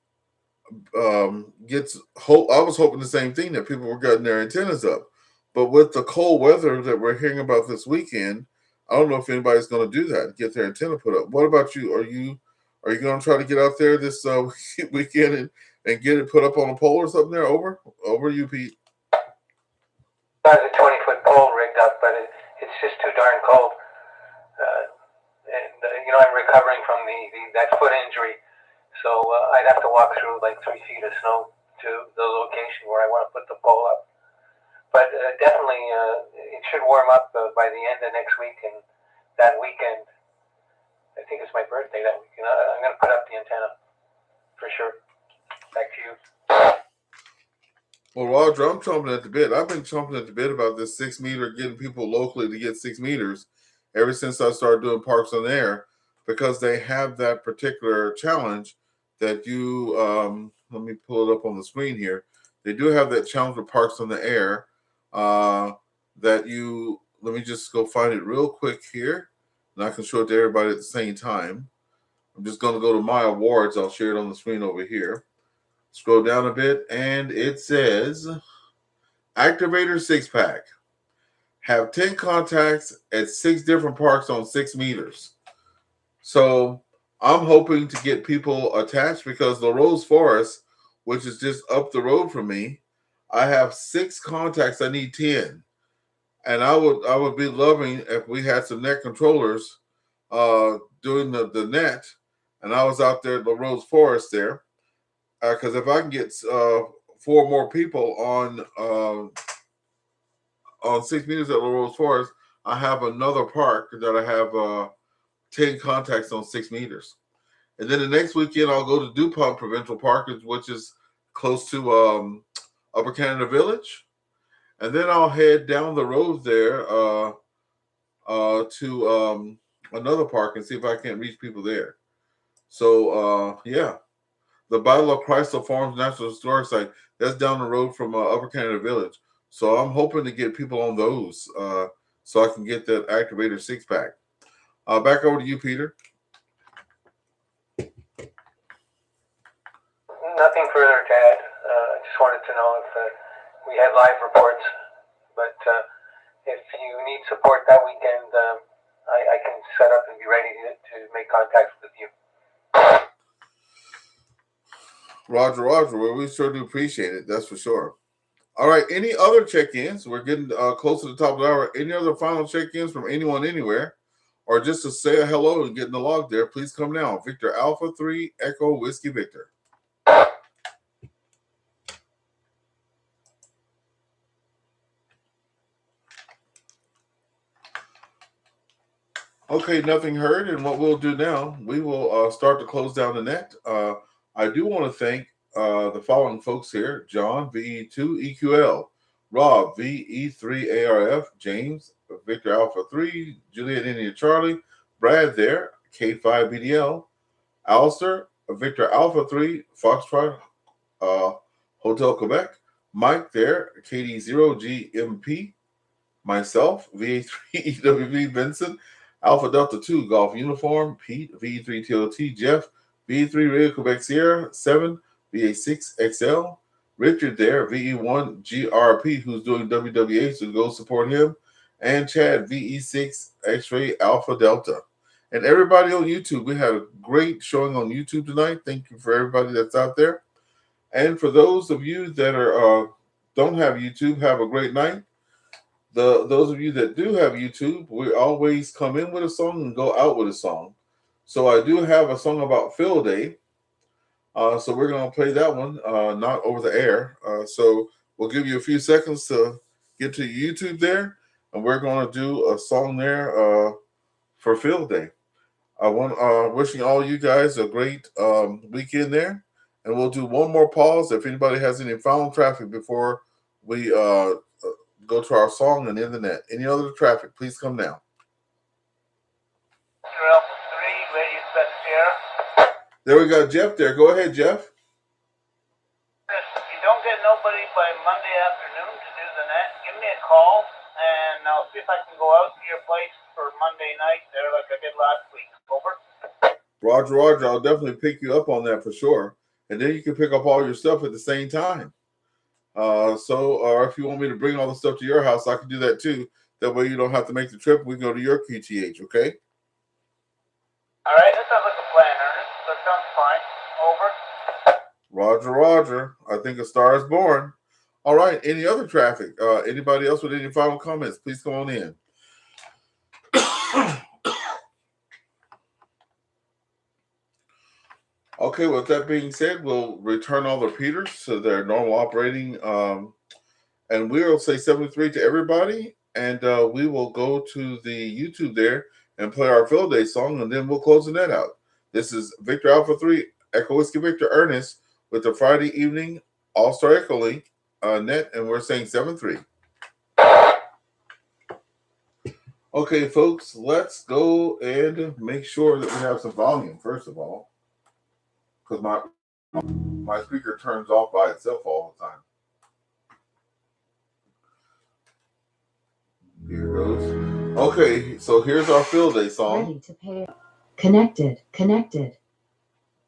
I was hoping the same thing, that people were getting their antennas up, but with the cold weather that we're hearing about this weekend, I don't know if anybody's going to do that, get their antenna put up. What about you? Are you going to try to get out there this weekend and get it put up on a pole or something there? Over you, Pete. I have a 20-foot pole rigged up, but it's just too darn cold. I'm recovering from that foot injury, so I'd have to walk through like 3 feet of snow to the location where I want to put the pole up. But definitely, it should warm up by the end of next week, and that weekend, I think it's my birthday that weekend, I'm going to put up the antenna for sure. Back to you. Well, Roger, I'm chomping at the bit. I've been chomping at the bit about this 6 meter, getting people locally to get 6 meters ever since I started doing Parks on the Air, because they have that particular challenge that you, let me pull it up on the screen here. They do have that challenge with Parks on the Air that you, let me just go find it real quick here, and I can show it to everybody at the same time. I'm just going to go to my awards. I'll share it on the screen over here. Scroll down a bit, and it says Activator 6-pack. Have 10 contacts at 6 different parks on 6 meters. So I'm hoping to get people attached, because the Rose Forest, which is just up the road from me, I have 6 contacts. I need 10. And I would be loving if we had some net controllers doing the net, and I was out there at the Rose Forest there. Because if I can get 4 more people on 6 meters at La Rose Forest, I have another park that I have 10 contacts on 6 meters. And then the next weekend, I'll go to DuPont Provincial Park, which is close to Upper Canada Village. And then I'll head down the road there to another park and see if I can reach people there. So, yeah. The Battle of Chrysler Farms National Historic Site, that's down the road from Upper Canada Village. So I'm hoping to get people on those so I can get that Activator 6-pack. Back over to you, Peter. Nothing further to add. I just wanted to know if we had live reports. But if you need support that weekend, I can set up and be ready to make contact with you. Roger. Well, we sure do appreciate it. That's for sure. All right. Any other check-ins? We're getting close to the top of the hour. Any other final check-ins from anyone anywhere? Or just to say a hello and get in the log there, please come now. Victor Alpha 3 Echo Whiskey Victor. Okay, nothing heard. And what we'll do now, we will start to close down the net. I do want to thank the following folks here: John, VE2EQL, Rob, VE3ARF, James, Victor Alpha 3, Juliet India Charlie, Brad there, K5BDL, AllStar, Victor Alpha 3, Foxtrot, Hotel Quebec, Mike there, KD0GMP, myself, VA3EWV Vincent, Alpha Delta 2 Golf Uniform, Pete, VE3TOT, Jeff, VE3 Radio Quebec Sierra 7, VA6XL, Richard there, VE1 GRP, who's doing WWA, so go support him, and Chad, VE6 X-Ray Alpha Delta. And everybody on YouTube, we had a great showing on YouTube tonight. Thank you for everybody that's out there. And for those of you that are don't have YouTube, have a great night. Those of you that do have YouTube, we always come in with a song and go out with a song. So I do have a song about Field Day. So we're going to play that one, not over the air. So we'll give you a few seconds to get to YouTube there. And we're going to do a song there for Field Day. I want wishing all you guys a great weekend there. And we'll do one more pause if anybody has any final traffic before we go to our song and end the net. Any other traffic, please come now. There we got Jeff there. Go ahead, Jeff. by Monday afternoon to do the net, give me a call, and I'll see if I can go out to your place for Monday night there like I did last week. Over. Roger, Roger. I'll definitely pick you up on that for sure. And then you can pick up all your stuff at the same time. Or if you want me to bring all the stuff to your house, I can do that too. That way you don't have to make the trip. We can go to your QTH, okay? All right, that sounds like a plan, Ernest. That sounds fine. Over. Roger, Roger. I think a star is born. All right. Any other traffic? Anybody else with any final comments? Please come on in. Okay, with that being said, we'll return all the repeaters to their normal operating. And we'll say 73 to everybody. And we will go to the YouTube there and play our Fill Day song, and then we'll close the net out. This is Victor Alpha 3, Echo Whiskey Victor Ernest with the Friday evening AllStar EchoLink net, and we're saying 7-3. Okay, folks, let's go and make sure that we have some volume, first of all, because my speaker turns off by itself all the time. Here it goes. Okay, so here's our Fill Day song. Ready to pay. Connected.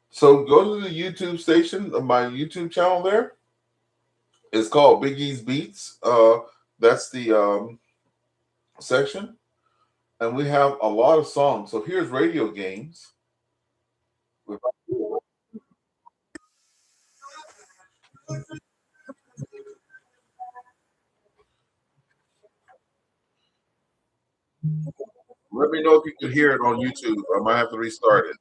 So go to the YouTube station, my YouTube channel there. It's called Big E's Beats. That's the section. And we have a lot of songs. So here's Radio Games. Let me know if you can hear it on YouTube. I might have to restart it.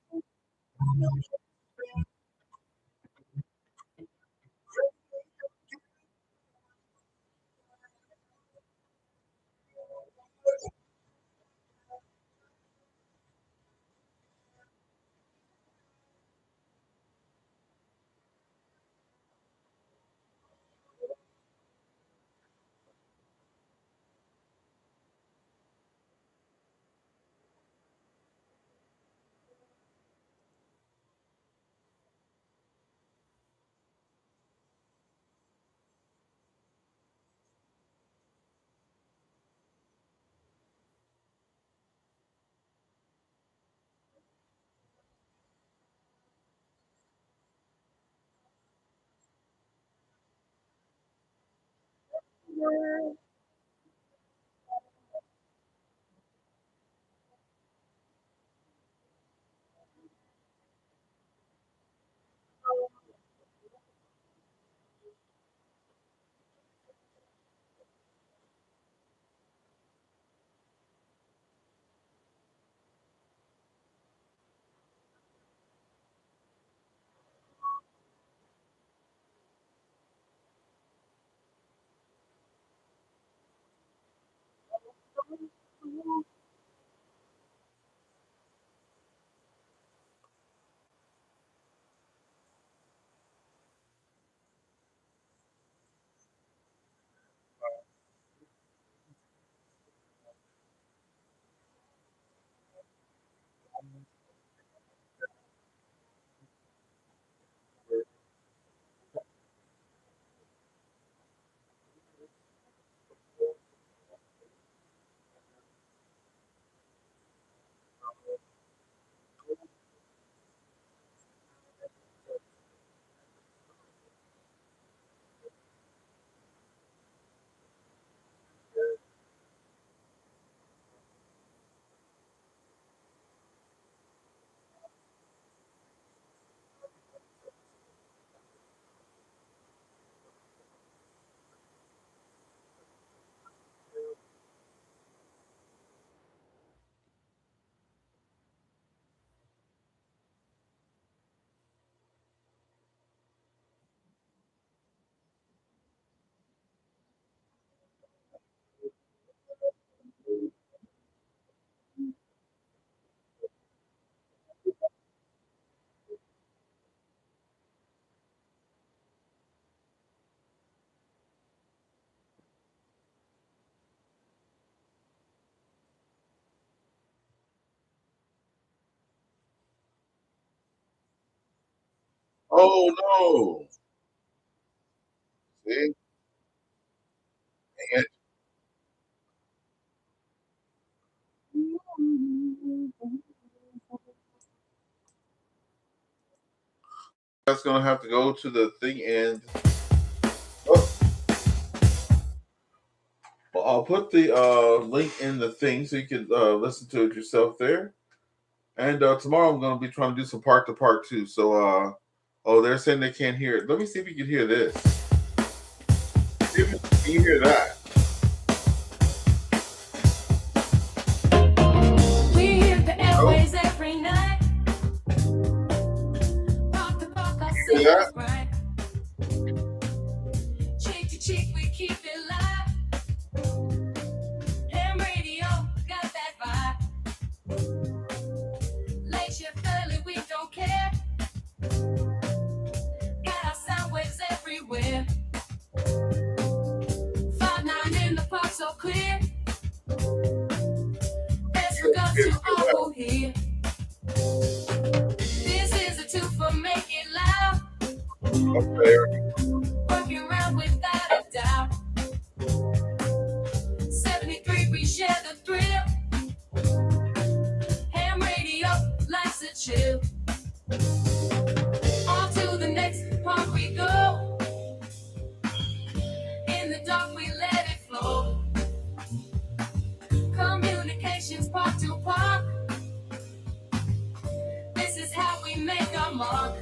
Oh no! See? That's gonna have to go to the thing and well, I'll put the link in the thing so you can listen to it yourself there. And tomorrow I'm gonna be trying to do some part to part too. So oh, they're saying they can't hear it. Let me see if you can hear this. Can you hear that? We hear the airwaves every night. Rock the rock, I Hear say that? it's right. Cheek to cheek, we keep it live. Ham radio, got that vibe. Late shift early, we don't care. Got our sound waves everywhere. 5-9 in the park, so clear. Best regards to all who hear. This is a two for make it loud. Okay. Working around without a doubt. 73, we share the thrill. Ham radio, life's a chill. On to the next part we go. In the dark, we let it flow. Communications park to park. This is how we make our mark.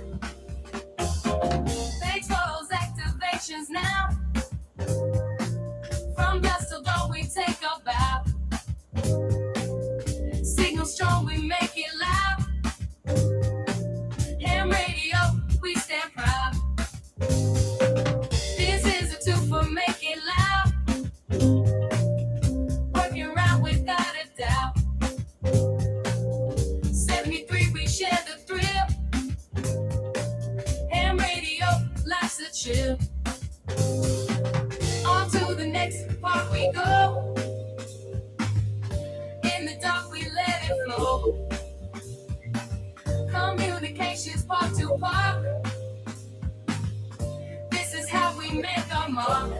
Thanks for those activations now. From dusk till dawn, we take a bow. Signal strong, we make it loud. Ham radio, we stand proud. This is a two for make it loud. Working around without a doubt. 73, we share the thrill. Ham radio, life's a chill. On to the next part we go. In the dark, we let it flow. Communications part to part. This is how we make our mark.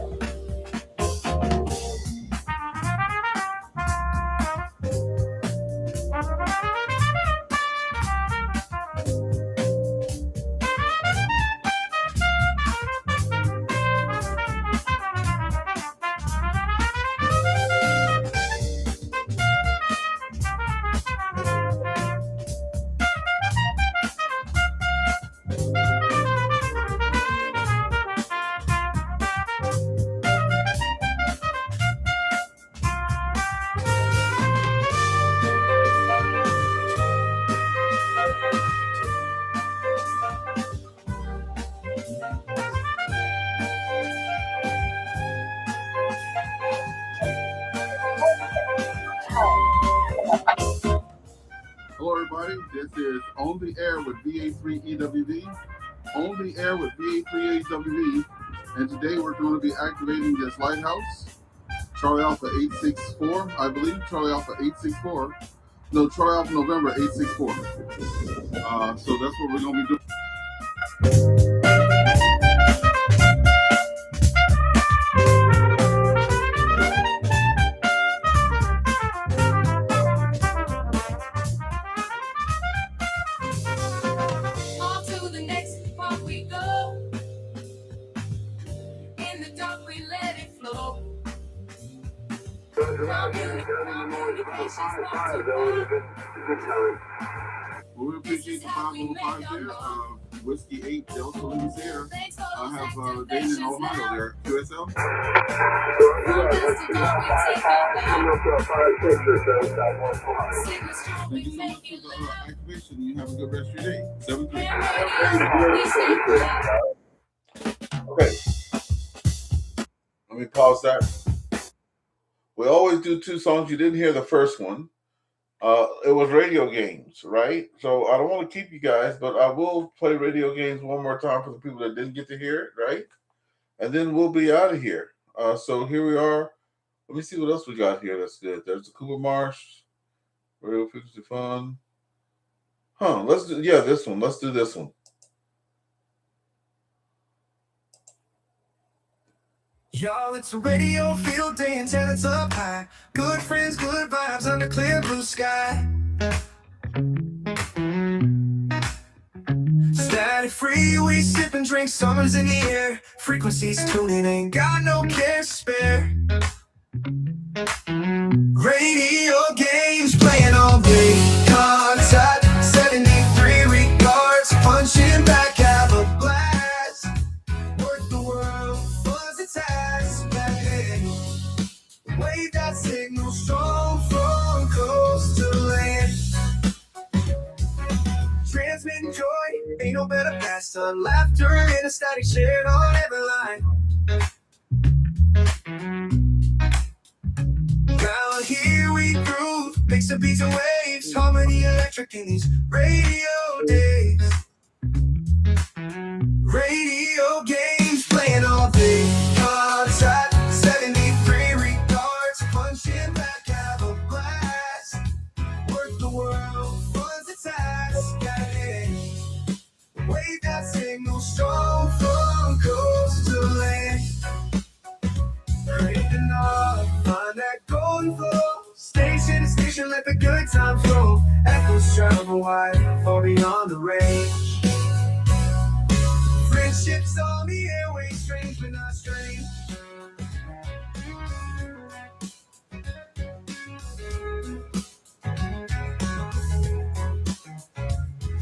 Hello, everybody. This is On the Air with VA3EWV. On the Air with VA3EWV. And today we're going to be activating this lighthouse. Charlie Alpha 864, I believe. Charlie Alpha 864. No, Charlie Alpha November 864. So that's what we're going to be doing. On to the next part we go. In the dark, we let it flow. We appreciate the 505 there. Whiskey 8 Delta Louisiana. I have Dane in Ohio there. QSL. Thank you so much for the activation. You have a good rest of your day. 7-3. Okay. Let me pause that. We always do two songs. You didn't hear the first one. It was radio games, right? So I don't want to keep you guys, but I will play radio games one more time for the people that didn't get to hear it, right? And then we'll be out of here. So here we are. Let me see what else we got here that's good. There's the Cooper Marsh, Radio Frequency Fun. Let's do, this one. Let's do this one. Y'all, it's a radio field day and tenants up high. Good friends, good vibes under clear blue sky. Static night free, we sip and drink, summer's in the air. Frequencies tuning, ain't got no care to spare. Radio games playing all day. Contact 73 regards, punching back, have a blast. Work the world, buzz its ass back. Wave that signal strong from coast to land. Transmitting joy, ain't no better past the laughter and a static shared on every line. Now here we groove, mix the beats and waves, harmony electric in these radio days. Radio games playing all day. Contact 73 regards, punching back, have a blast. Work the world, buzz its ass, got it. Wave that signal strong from coast to land. Breaking off, find that golden flow. Station to station, let the good times roll. Echoes travel wide, far beyond the range. Friendships on the airways, strange but not strange.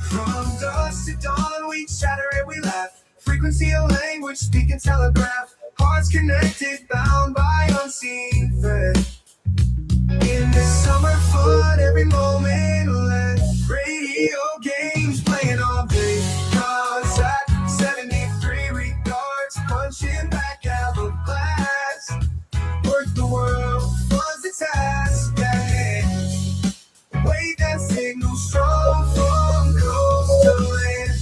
From dusk to dawn, we chatter and we laugh. Frequency of language, speak and telegraph. Hearts connected, bound by unseen thread. In this summer fun, every moment led. Radio games playing all day. Contact 73 regards, punching back, have a blast. Work the world, buzz its ass back. Wave that signal strong from coast to land.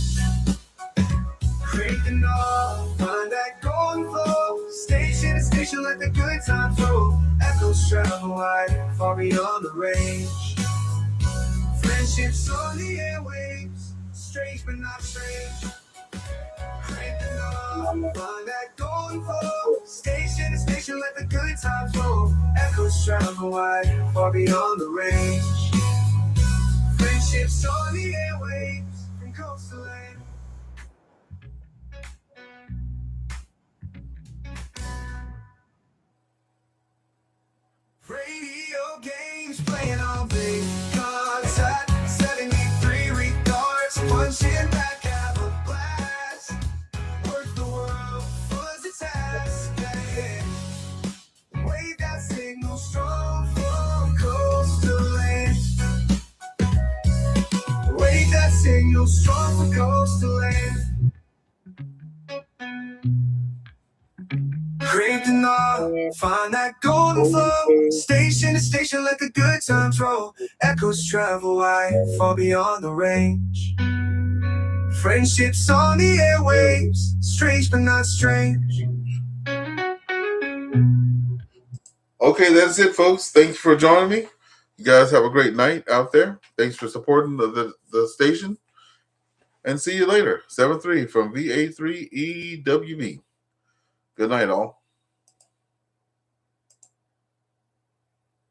Create the knob, find that golden flow. Station to station, let the good times roll. Echoes travel wide, far beyond the range. Friendships on the airwaves, strange but not strange. Create the knob, find that golden flow. Station to station, let the good times roll. Echoes travel wide, far beyond the range. Friendships on the airwaves, from coast to land. Radio games playing all day. Contact 73 regards, punching back, have a blast. Work the world, buzz its ass, yeah. Wave that signal strong from coast to land. Wave that signal strong from coast to land. Crave the knob, find that golden flow. Station to station, let the good times roll. Echoes travel wide, far beyond the range. Friendships on the airwaves, strange but not strange. Okay, that's it, folks. Thanks for joining me. You guys have a great night out there. Thanks for supporting the station. And see you later. 7-3 from VA3EWV. Good night, all.